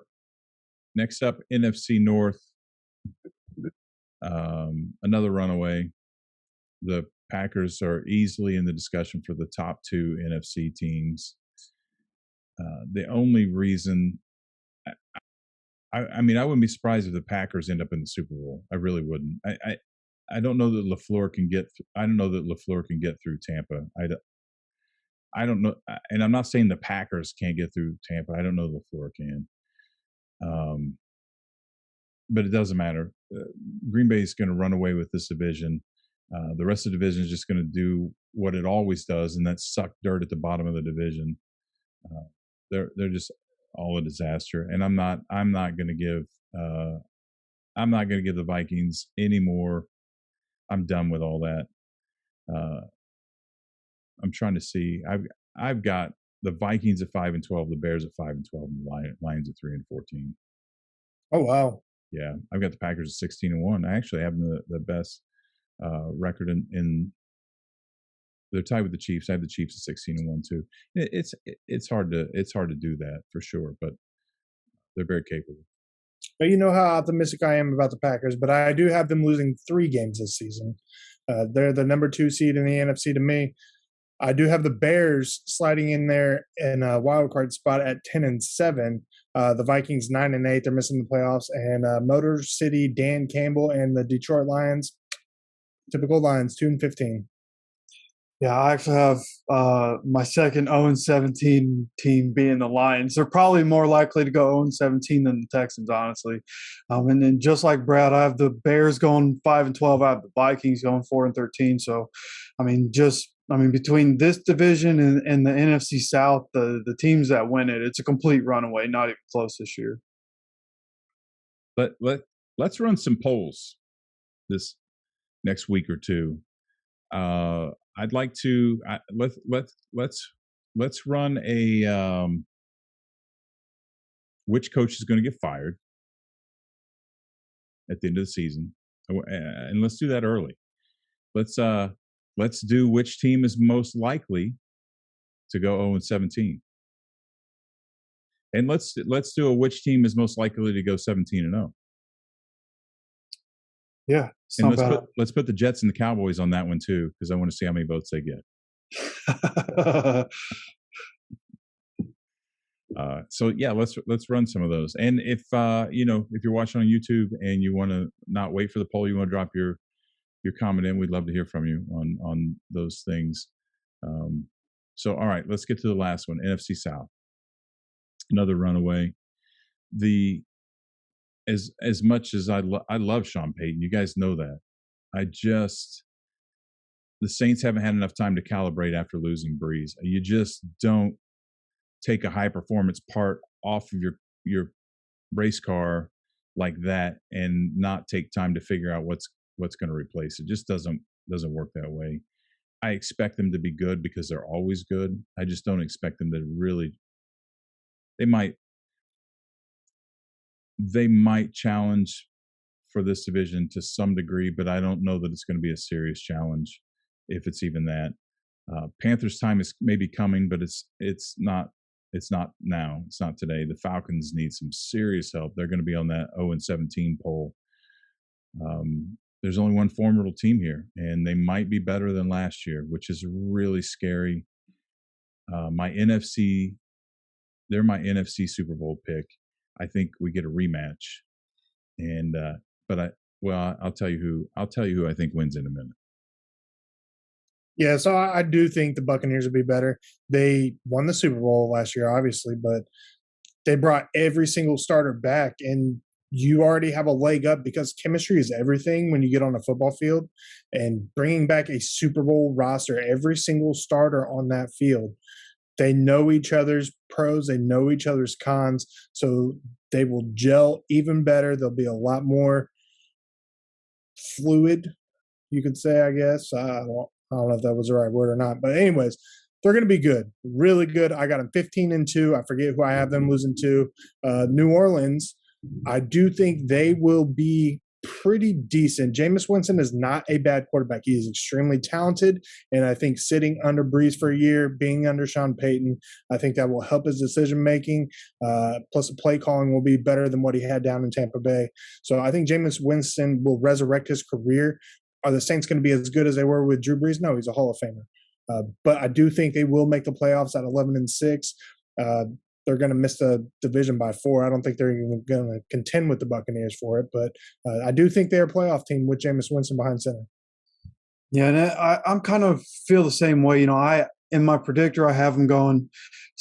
Next up, NFC North. Another runaway. The Packers are easily in the discussion for the top two NFC teams. The only reason, I mean, I wouldn't be surprised if the Packers end up in the Super Bowl. I really wouldn't. I don't know that LaFleur can get. I don't know that LaFleur can get through Tampa. I don't know, and I'm not saying the Packers can't get through Tampa. I don't know LaFleur can. But it doesn't matter. Green Bay is going to run away with this division. The rest of the division is just going to do what it always does, and that's suck dirt at the bottom of the division. They're just all a disaster, and I'm not going to give the Vikings any more. I'm done with all that. I'm trying to see. I've got the Vikings at 5-12, the Bears at 5-12, and the Lions at 3-14. Oh wow! Yeah, I've got the Packers at 16-1. I actually have the best record in. They're tied with the Chiefs. I have the Chiefs at 16-1 too. It's hard to do that for sure, but they're very capable. But you know how optimistic I am about the Packers, but I do have them losing 3 games this season. They're the number 2 seed in the NFC to me. I do have the Bears sliding in there in a wild card spot at 10-7. The Vikings 9-8. They're missing the playoffs, and Motor City, Dan Campbell, and the Detroit Lions. Typical Lions, 2-15. Yeah, I actually have my second 0-17 team being the Lions. They're probably more likely to go 0-17 than the Texans, honestly. And then just like Brad, I have the Bears going 5-12. I have the Vikings going 4-13. So, between this division and the NFC South, the teams that win it, it's a complete runaway, not even close this year. Let's run some polls this next week or two. I'd like to let's run a which coach is going to get fired at the end of the season, and let's do that early. Let's do which team is most likely to go 0-17, and let's do a which team is most likely to go 17-0. Yeah, and let's put the Jets and the Cowboys on that one too, because I want to see how many votes they get. So yeah, let's run some of those. And if if you're watching on YouTube and you want to not wait for the poll, you want to drop your comment in, we'd love to hear from you on those things. So all right, let's get to the last one. NFC South, another runaway. As much as I love Sean Payton, you guys know that. The Saints haven't had enough time to calibrate after losing Breeze. You just don't take a high performance part off of your race car like that and not take time to figure out what's going to replace it. Just doesn't work that way. I expect them to be good because they're always good. I just don't expect them to really. They might challenge for this division to some degree, but I don't know that it's going to be a serious challenge, if it's even that. Panthers' time is maybe coming, but it's not. It's not now. It's not today. The Falcons need some serious help. They're going to be on that 0-17 poll. There's only one formidable team here, and they might be better than last year, which is really scary. They're my NFC Super Bowl pick. I think we get a rematch, and I'll tell you who I think wins in a minute. Yeah, so I do think the Buccaneers will be better. They won the Super Bowl last year, obviously, but they brought every single starter back, and you already have a leg up because chemistry is everything when you get on a football field. And bringing back a Super Bowl roster, every single starter on that field, they know each other's pros, they know each other's cons, so they will gel even better. They'll be a lot more fluid, you could say, I guess. I don't know if that was the right word or not. But anyways, they're going to be good, really good. I got them 15-2. I forget who I have them losing to. New Orleans, I do think they will be pretty decent. Jameis Winston is not a bad quarterback. He is extremely talented, and I think sitting under Breeze for a year, being under Sean Payton, I think that will help his decision-making. Plus, the play calling will be better than what he had down in Tampa Bay. So I think Jameis Winston will resurrect his career. Are the Saints going to be as good as they were with Drew Brees? No, he's a Hall of Famer. But I do think they will make the playoffs at 11-6. They're going to miss the division by 4. I don't think they're even going to contend with the Buccaneers for it. But I do think they're a playoff team with Jameis Winston behind center. Yeah, and I'm kind of feel the same way. In my predictor, I have them going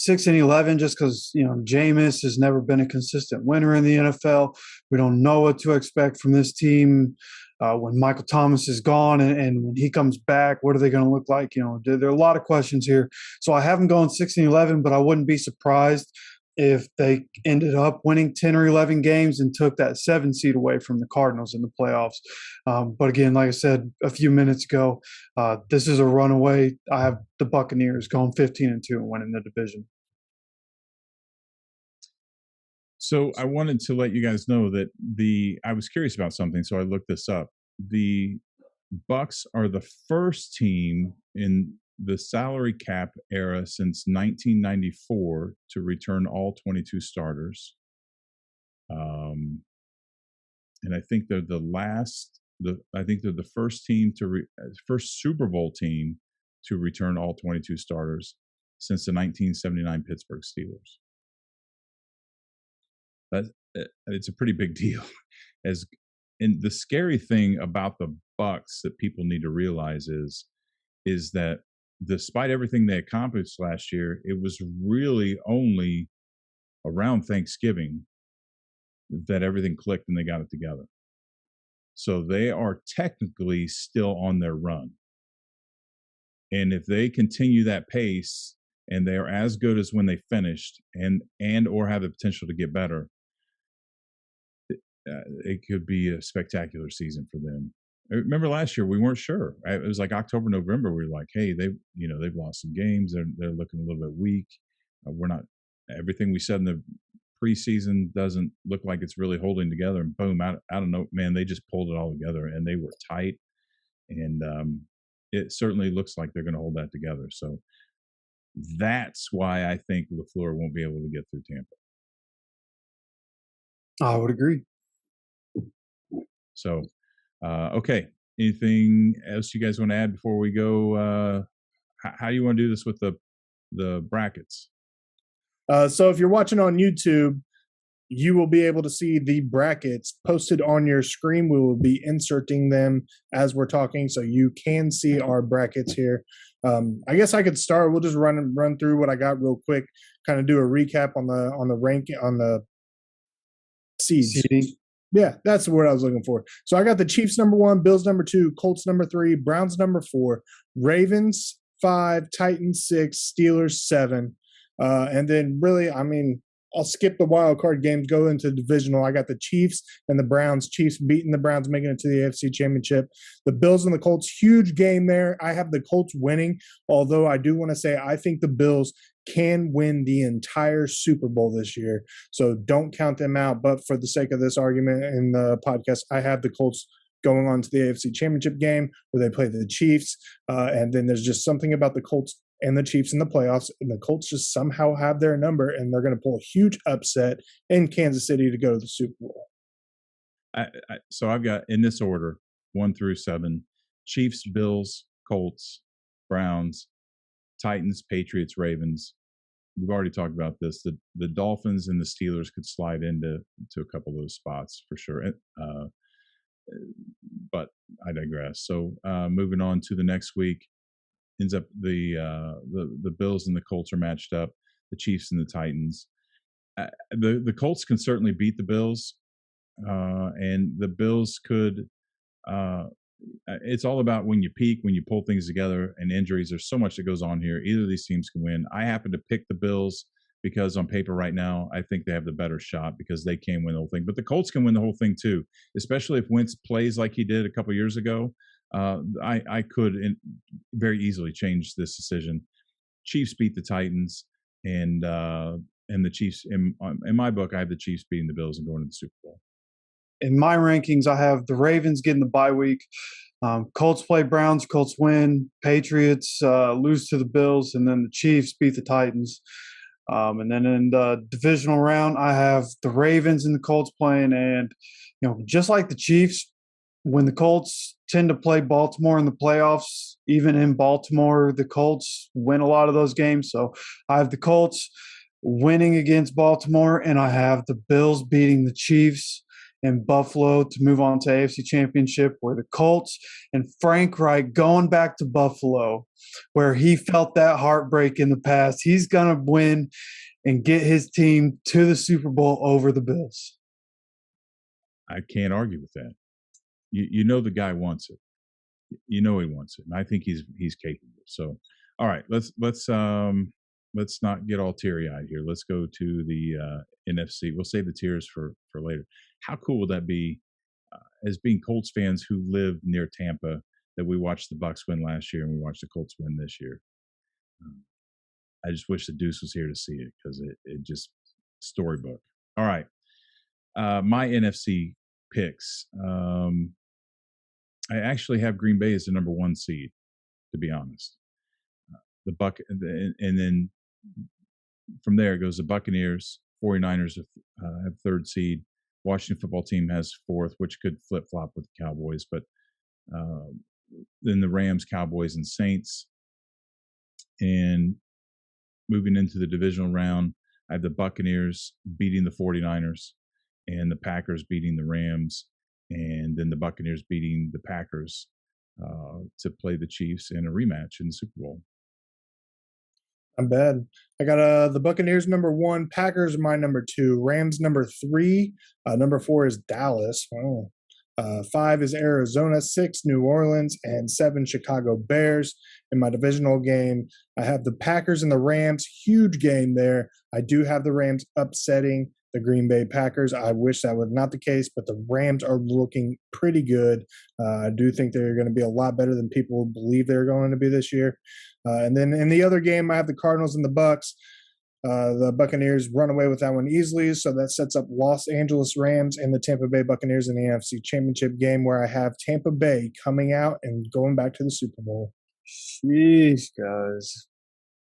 6-11 just because, Jameis has never been a consistent winner in the NFL. We don't know what to expect from this team. When Michael Thomas is gone and when he comes back, what are they going to look like? There are a lot of questions here. So I have them going 6-11, but I wouldn't be surprised if they ended up winning 10 or 11 games and took that 7 seed away from the Cardinals in the playoffs. But again, like I said a few minutes ago, this is a runaway. I have the Buccaneers going 15-2 and winning the division. So I wanted to let you guys know that I was curious about something, so I looked this up. The Bucs are the first team in the salary cap era since 1994 to return all 22 starters. And I think they're the first team first Super Bowl team to return all 22 starters since the 1979 Pittsburgh Steelers. It's a pretty big deal. And the scary thing about the Bucs that people need to realize is that despite everything they accomplished last year, it was really only around Thanksgiving that everything clicked and they got it together. So they are technically still on their run. And if they continue that pace and they are as good as when they finished and or have the potential to get better, it could be a spectacular season for them. I remember last year we weren't sure. It was like October, November. We were like, "Hey, they've lost some games. They're looking a little bit weak. We're not. Everything we said in the preseason doesn't look like it's really holding together." And boom, I don't know, man. They just pulled it all together, and they were tight. And it certainly looks like they're going to hold that together. So that's why I think LaFleur won't be able to get through Tampa. I would agree. So, okay. Anything else you guys want to add before we go? How do you want to do this with the brackets? So if you're watching on YouTube, you will be able to see the brackets posted on your screen. We will be inserting them as we're talking, so you can see our brackets here. I guess I could start. We'll just run through what I got real quick. Kind of do a recap on the ranking on the seeds. Yeah, that's the word I was looking for. So I got the Chiefs number 1, Bills number 2, Colts number 3, Browns number 4, Ravens 5, Titans 6, Steelers 7. And then really, I mean, I'll skip the wild card games, go into divisional. I got the Chiefs and the Browns. Chiefs beating the Browns, making it to the AFC Championship. The Bills and the Colts, huge game there. I have the Colts winning, although I do want to say I think the Bills can win the entire Super Bowl this year. So don't count them out. But for the sake of this argument in the podcast, I have the Colts going on to the AFC Championship game where they play the Chiefs. And then there's just something about the Colts and the Chiefs in the playoffs, and the Colts just somehow have their number, and they're going to pull a huge upset in Kansas City to go to the Super Bowl. So I've got, in this order, 1 through 7, Chiefs, Bills, Colts, Browns, Titans, Patriots, Ravens. We've already talked about this. The Dolphins and the Steelers could slide into a couple of those spots for sure. But I digress. So moving on to the next week, ends up the Bills and the Colts are matched up, the Chiefs and the Titans. The Colts can certainly beat the Bills, and the Bills could. It's all about when you peak, when you pull things together, and injuries. There's so much that goes on here. Either of these teams can win. I happen to pick the Bills because on paper right now, I think they have the better shot because they can win the whole thing. But the Colts can win the whole thing too, especially if Wentz plays like he did a couple years ago. I could very easily change this decision. Chiefs beat the Titans, and the Chiefs. In my book, I have the Chiefs beating the Bills and going to the Super Bowl. In my rankings, I have the Ravens getting the bye week. Colts play Browns, Colts win. Patriots lose to the Bills, and then the Chiefs beat the Titans. And then in the divisional round, I have the Ravens and the Colts playing, and just like the Chiefs, when the Colts tend to play Baltimore in the playoffs, even in Baltimore, the Colts win a lot of those games. So I have the Colts winning against Baltimore, and I have the Bills beating the Chiefs in Buffalo to move on to AFC Championship, where the Colts and Frank Reich going back to Buffalo, where he felt that heartbreak in the past. He's going to win and get his team to the Super Bowl over the Bills. I can't argue with that. You know the guy wants it. You know he wants it, and I think he's capable. So, all right, let's not get all teary-eyed here. Let's go to the NFC. We'll save the tears for later. How cool would that be, as being Colts fans who live near Tampa, that we watched the Bucs win last year and we watched the Colts win this year? I just wish the Deuce was here to see it because it just storybook. All right, my NFC picks. I actually have Green Bay as the number 1 seed, to be honest. And then from there it goes the Buccaneers, 49ers have 3rd seed. Washington football team has 4th, which could flip-flop with the Cowboys. But then the Rams, Cowboys, and Saints. And moving into the divisional round, I have the Buccaneers beating the 49ers and the Packers beating the Rams, and then the Buccaneers beating the Packers to play the Chiefs in a rematch in the Super Bowl. Not bad. I got the Buccaneers number 1, Packers my number 2, Rams number 3, number 4 is Dallas. 5 is Arizona, 6 New Orleans, and 7 Chicago Bears. In my divisional game, I have the Packers and the Rams. Huge game there. I do have the Rams upsetting the Green Bay Packers. I wish that was not the case, but the Rams are looking pretty good. I do think they're going to be a lot better than people believe they're going to be this year. And then in the other game, I have the Cardinals and the Bucks. The Buccaneers run away with that one easily, so that sets up Los Angeles Rams and the Tampa Bay Buccaneers in the NFC Championship game, where I have Tampa Bay coming out and going back to the Super Bowl. Jeez, guys.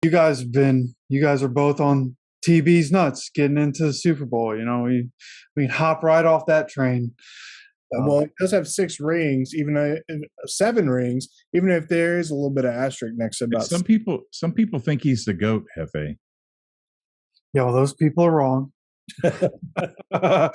You guys are both on TB's nuts getting into the Super Bowl. We hop right off that train. Well, it does have 6 rings, even 7 rings, even if there is a little bit of asterisk next to about. Some people think he's the GOAT, Hefe. Yeah, well, those people are wrong. But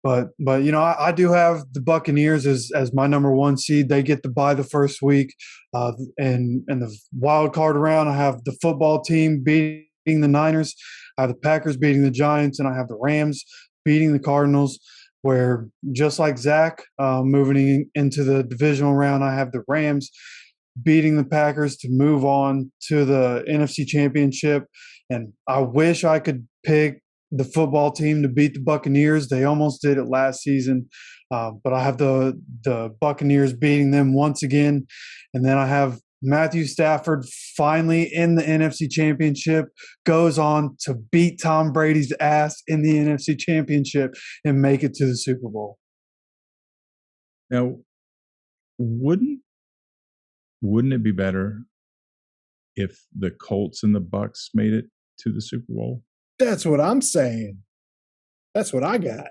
I do have the Buccaneers as my number 1 seed. They get to bye the first week, and the wild card round, I have the football team beating the Niners, I have the Packers beating the Giants, and I have the Rams beating the Cardinals. Where just like Zach, moving into the divisional round, I have the Rams beating the Packers to move on to the NFC Championship. And I wish I could pick the football team to beat the Buccaneers. They almost did it last season, but I have the Buccaneers beating them once again. And then I have Matthew Stafford finally in the NFC Championship, goes on to beat Tom Brady's ass in the NFC Championship and make it to the Super Bowl. Now, wouldn't it be better if the Colts and the Bucks made it to the Super Bowl? That's what I'm saying. That's what I got.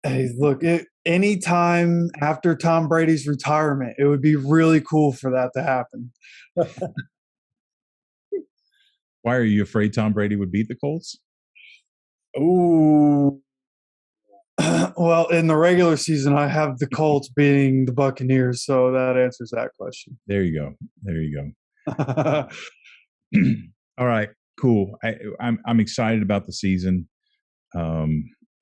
Hey, look, any time after Tom Brady's retirement, it would be really cool for that to happen. Why are you afraid Tom Brady would beat the Colts? Ooh. Well, in the regular season, I have the Colts beating the Buccaneers, so that answers that question. There you go. There you go. All right, cool. I'm excited about the season,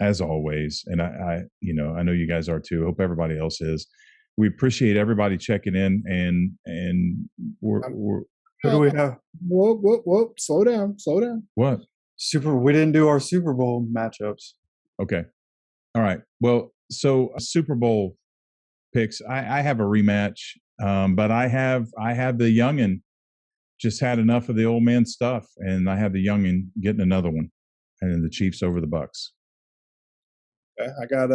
as always, and I know you guys are too. Hope everybody else is. We appreciate everybody checking in, and we're Who do we have? Whoa! Slow down. What? We didn't do our Super Bowl matchups. Okay. All right. Well, so Super Bowl picks. I have a rematch, but I have the youngin. Just had enough of the old man stuff, and I have the youngin getting another one, and the Chiefs over the Bucks. Okay, I got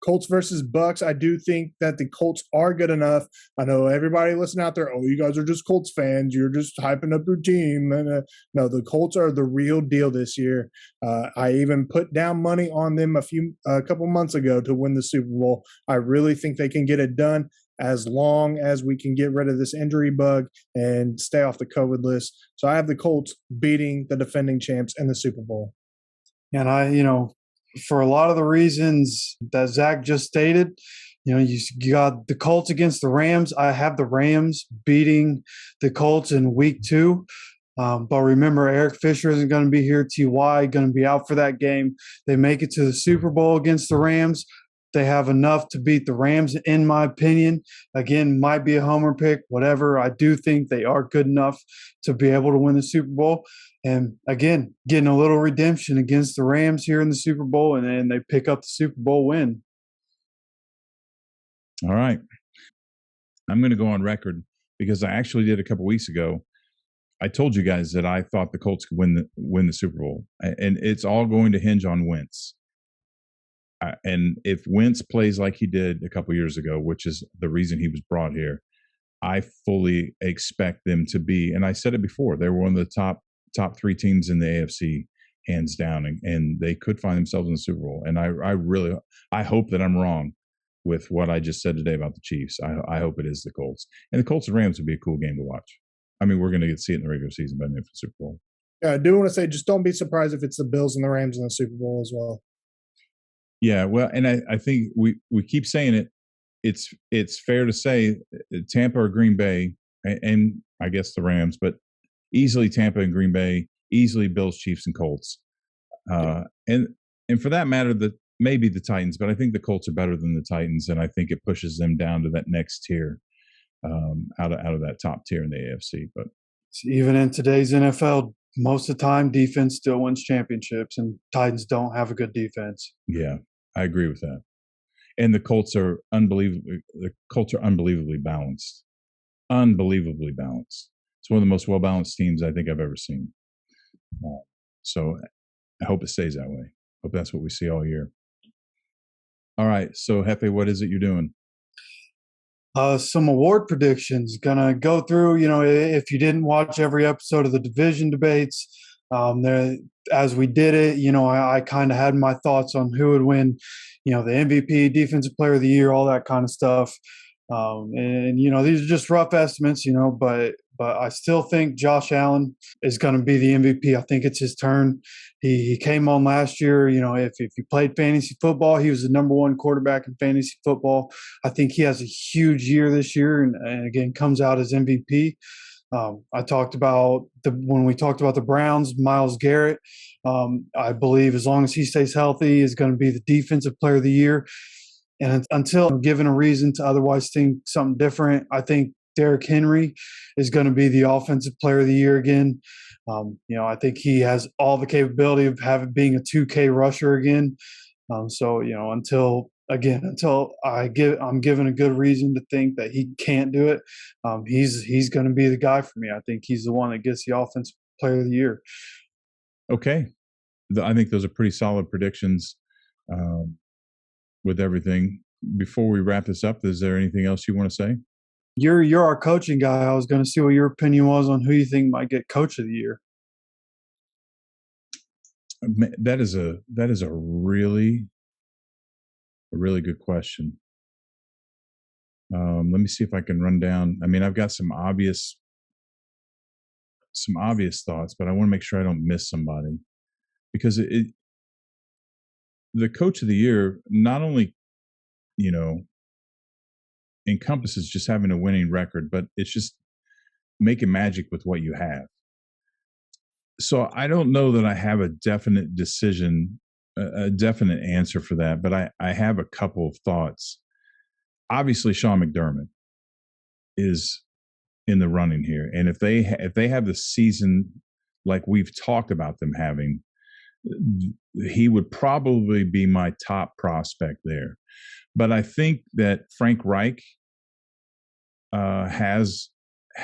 Colts versus Bucks. I do think that the Colts are good enough. I know everybody listening out there, oh, you guys are just Colts fans. You're just hyping up your team. And no, the Colts are the real deal this year. I even put down money on them a couple months ago to win the Super Bowl. I really think they can get it done as long as we can get rid of this injury bug and stay off the COVID list. So I have the Colts beating the defending champs in the Super Bowl. And for a lot of the reasons that Zach just stated, you got the Colts against the Rams. I have the Rams beating the Colts in week 2. But remember, Eric Fisher isn't going to be here. T.Y. going to be out for that game. They make it to the Super Bowl against the Rams. They have enough to beat the Rams, in my opinion. Again, might be a homer pick, whatever. I do think they are good enough to be able to win the Super Bowl. And again, getting a little redemption against the Rams here in the Super Bowl, and then they pick up the Super Bowl win. All right. I'm going to go on record because I actually did a couple weeks ago. I told you guys that I thought the Colts could win the Super Bowl, and it's all going to hinge on Wentz. And if Wentz plays like he did a couple years ago, which is the reason he was brought here, I fully expect them to be, and I said it before, they were one of the top 3 teams in the AFC, hands down, and they could find themselves in the Super Bowl. And I hope that I'm wrong with what I just said today about the Chiefs. I hope it is the Colts. And the Colts and Rams would be a cool game to watch. I mean, we're going to see it in the regular season, but then for the Super Bowl. Yeah, I do want to say, just don't be surprised if it's the Bills and the Rams in the Super Bowl as well. Yeah, well, and I think we keep saying it. It's fair to say Tampa or Green Bay, and I guess the Rams, but easily Tampa and Green Bay, easily Bills, Chiefs, and Colts, and for that matter, maybe the Titans. But I think the Colts are better than the Titans, and I think it pushes them down to that next tier, out of that top tier in the AFC. But even in today's NFL, most of the time, defense still wins championships, and Titans don't have a good defense. Yeah, I agree with that. And the Colts are unbelievably balanced. Unbelievably balanced. It's one of the most well-balanced teams I think I've ever seen. So I hope it stays that way. Hope that's what we see all year. All right. So, Hefe, what is it you're doing? Some award predictions. Gonna go through, if you didn't watch every episode of the division debates, as we did it, I kind of had my thoughts on who would win, the MVP, Defensive Player of the Year, all that kind of stuff. And these are just rough estimates, but I still think Josh Allen is going to be the MVP. I think it's his turn. He came on last year. If you played fantasy football, he was the number 1 quarterback in fantasy football. I think he has a huge year this year, and again comes out as MVP. I talked about when we talked about the Browns, Myles Garrett. I believe as long as he stays healthy, is going to be the Defensive Player of the Year. And until given a reason to otherwise think something different, I think Derrick Henry is going to be the offensive player of the year again. I think he has all the capability of being a 2K rusher again. So until I'm given a good reason to think that he can't do it, he's going to be the guy for me. I think he's the one that gets the offensive player of the year. Okay, I think those are pretty solid predictions with everything. Before we wrap this up, is there anything else you want to say? You're our coaching guy. I was going to see what your opinion was on who you think might get coach of the year. That is a really good question. Let me see if I can run down. I mean, I've got some obvious thoughts, but I want to make sure I don't miss somebody, because the coach of the year not only, encompasses just having a winning record, but it's just making magic with what you have. So I don't know that I have a definite decision, a definite answer for that, but I have a couple of thoughts. Obviously, Sean McDermott is in the running here, and if they have the season like we've talked about them having, he would probably be my top prospect there. But I think that Frank Reich has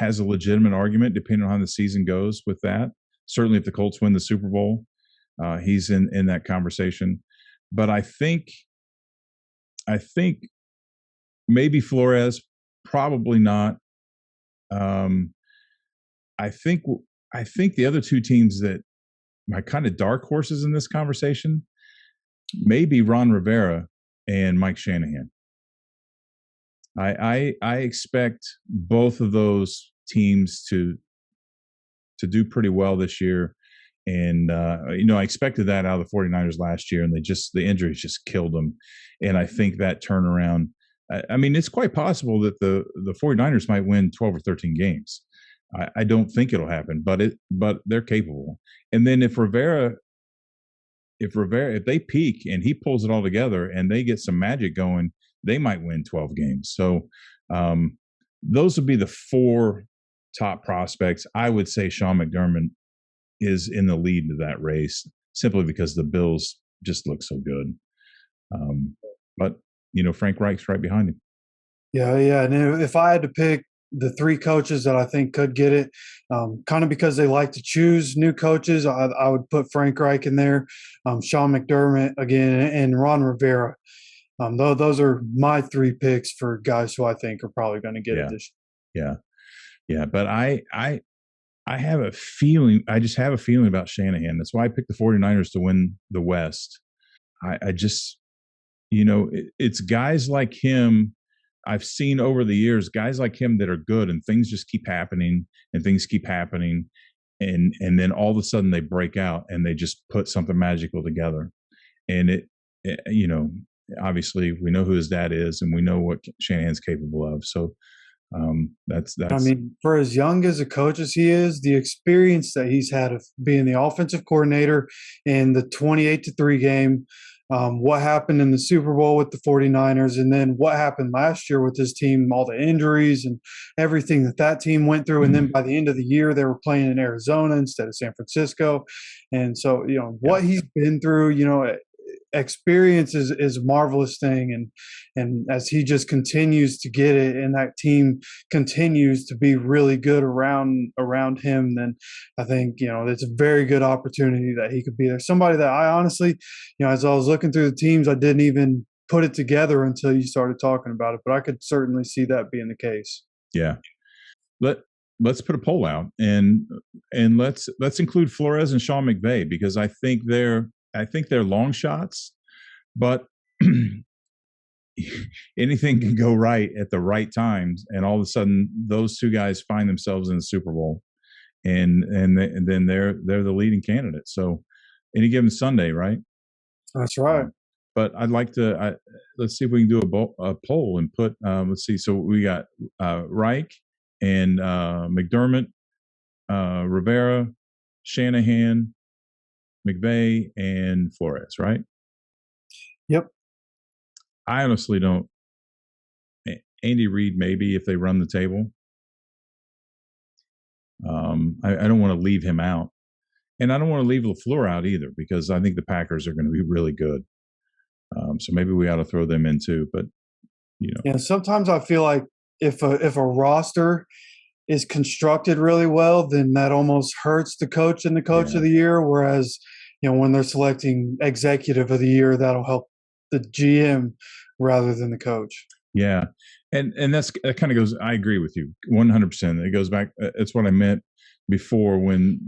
a legitimate argument, depending on how the season goes with that. Certainly, if the Colts win the Super Bowl, he's in that conversation. But I think maybe Flores, probably not. I think the other two teams that my kind of dark horses in this conversation may be Ron Rivera and Mike Shanahan. I expect both of those teams to do pretty well this year. And, I expected that out of the 49ers last year, and the injuries just killed them. And I think that turnaround, I mean, it's quite possible that the 49ers might win 12 or 13 games. I don't think it'll happen, but they're capable. And then if they peak and he pulls it all together and they get some magic going, they might win 12 games. So those would be the four top prospects. I would say Sean McDermott is in the lead to that race, simply because the Bills just look so good. But Frank Reich's right behind him. Yeah. And if I had to pick the three coaches that I think could get it, kind of because they like to choose new coaches, I would put Frank Reich in there, Sean McDermott again, and Ron Rivera. Those are my three picks for guys who I think are probably going to get it this year. Yeah. But I have a feeling. I just have a feeling about Shanahan. That's why I picked the 49ers to win the West. I just, it's guys like him. I've seen over the years guys like him that are good, and things just keep happening, and then all of a sudden they break out and they just put something magical together. And obviously we know who his dad is, and we know what Shanahan's capable of. So that's. I mean, for as young as a coach as he is, the experience that he's had of being the offensive coordinator in the 28-3 game, what happened in the Super Bowl with the 49ers, and then what happened last year with his team, all the injuries and everything that team went through. And then by the end of the year, they were playing in Arizona instead of San Francisco. And so, what he's been through, experience is a marvelous thing. And as he just continues to get it, and that team continues to be really good around him, then I think, it's a very good opportunity that he could be there. Somebody that I honestly, as I was looking through the teams, I didn't even put it together until you started talking about it, but I could certainly see that being the case. Yeah. Let's put a poll out, and let's include Flores and Sean McVay, because I think they're long shots, but anything can go right at the right times, and all of a sudden those two guys find themselves in the Super Bowl, and then they're the leading candidate. So any given Sunday, right? That's right. But I'd like to let's see if we can do a poll and put let's see. So we got Reich and McDermott, Rivera, Shanahan, McVay, and Flores, right? Yep. I honestly don't. Andy Reid, maybe, if they run the table. I don't want to leave him out. And I don't want to leave LaFleur out either, because I think the Packers are going to be really good. So maybe we ought to throw them in too. But, Yeah, sometimes I feel like if a roster is constructed really well, then that almost hurts the coach and the coach of the year. Whereas, when they're selecting executive of the year, that'll help the GM rather than the coach. Yeah. And that kind of goes, I agree with you 100%. It goes back. It's what I meant before, when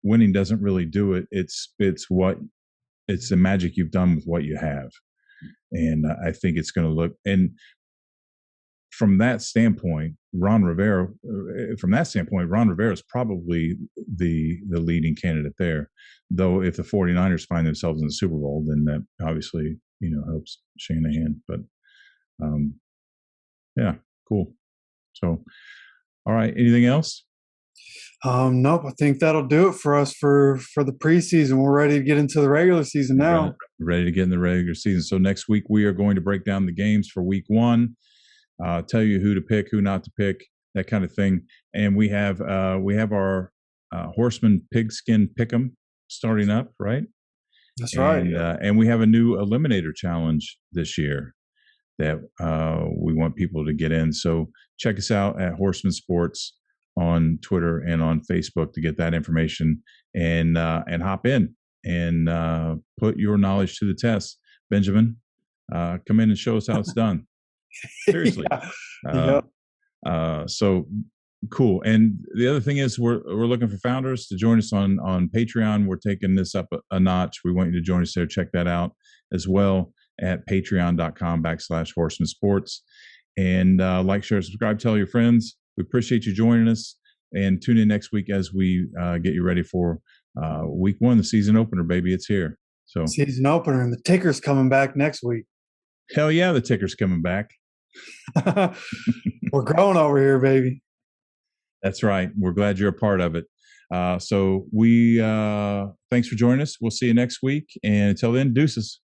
winning doesn't really do it. It's the magic you've done with what you have. And I think it's going to look, and from that standpoint, Ron Rivera is probably the leading candidate there. Though if the 49ers find themselves in the Super Bowl, then that obviously, helps Shanahan. But yeah, cool. So, all right. Anything else? Nope. I think that'll do it for us for the preseason. We're ready to get into the regular season now. Ready to get in the regular season. So next week we are going to break down the games for week 1, tell you who to pick, who not to pick, that kind of thing. And we have our Horsemen Pigskin Pick'em starting up, right? That's right. And we have a new Eliminator Challenge this year that we want people to get in. So check us out at Horsemen Sports on Twitter and on Facebook to get that information, and hop in and put your knowledge to the test. Benjamin, come in and show us how it's done. Seriously. So cool. And the other thing is we're looking for founders to join us on Patreon. We're taking this up a notch. We want you to join us there. Check that out as well at patreon.com/Horsemen Sports. And like, share, subscribe, tell your friends. We appreciate you joining us, and tune in next week as we get you ready for week 1, the season opener, baby. It's here. So season opener, and the ticker's coming back next week. Hell yeah, the ticker's coming back. We're growing over here, baby. That's right. We're glad you're a part of it. So we thanks for joining us. We'll see you next week. And until then, deuces.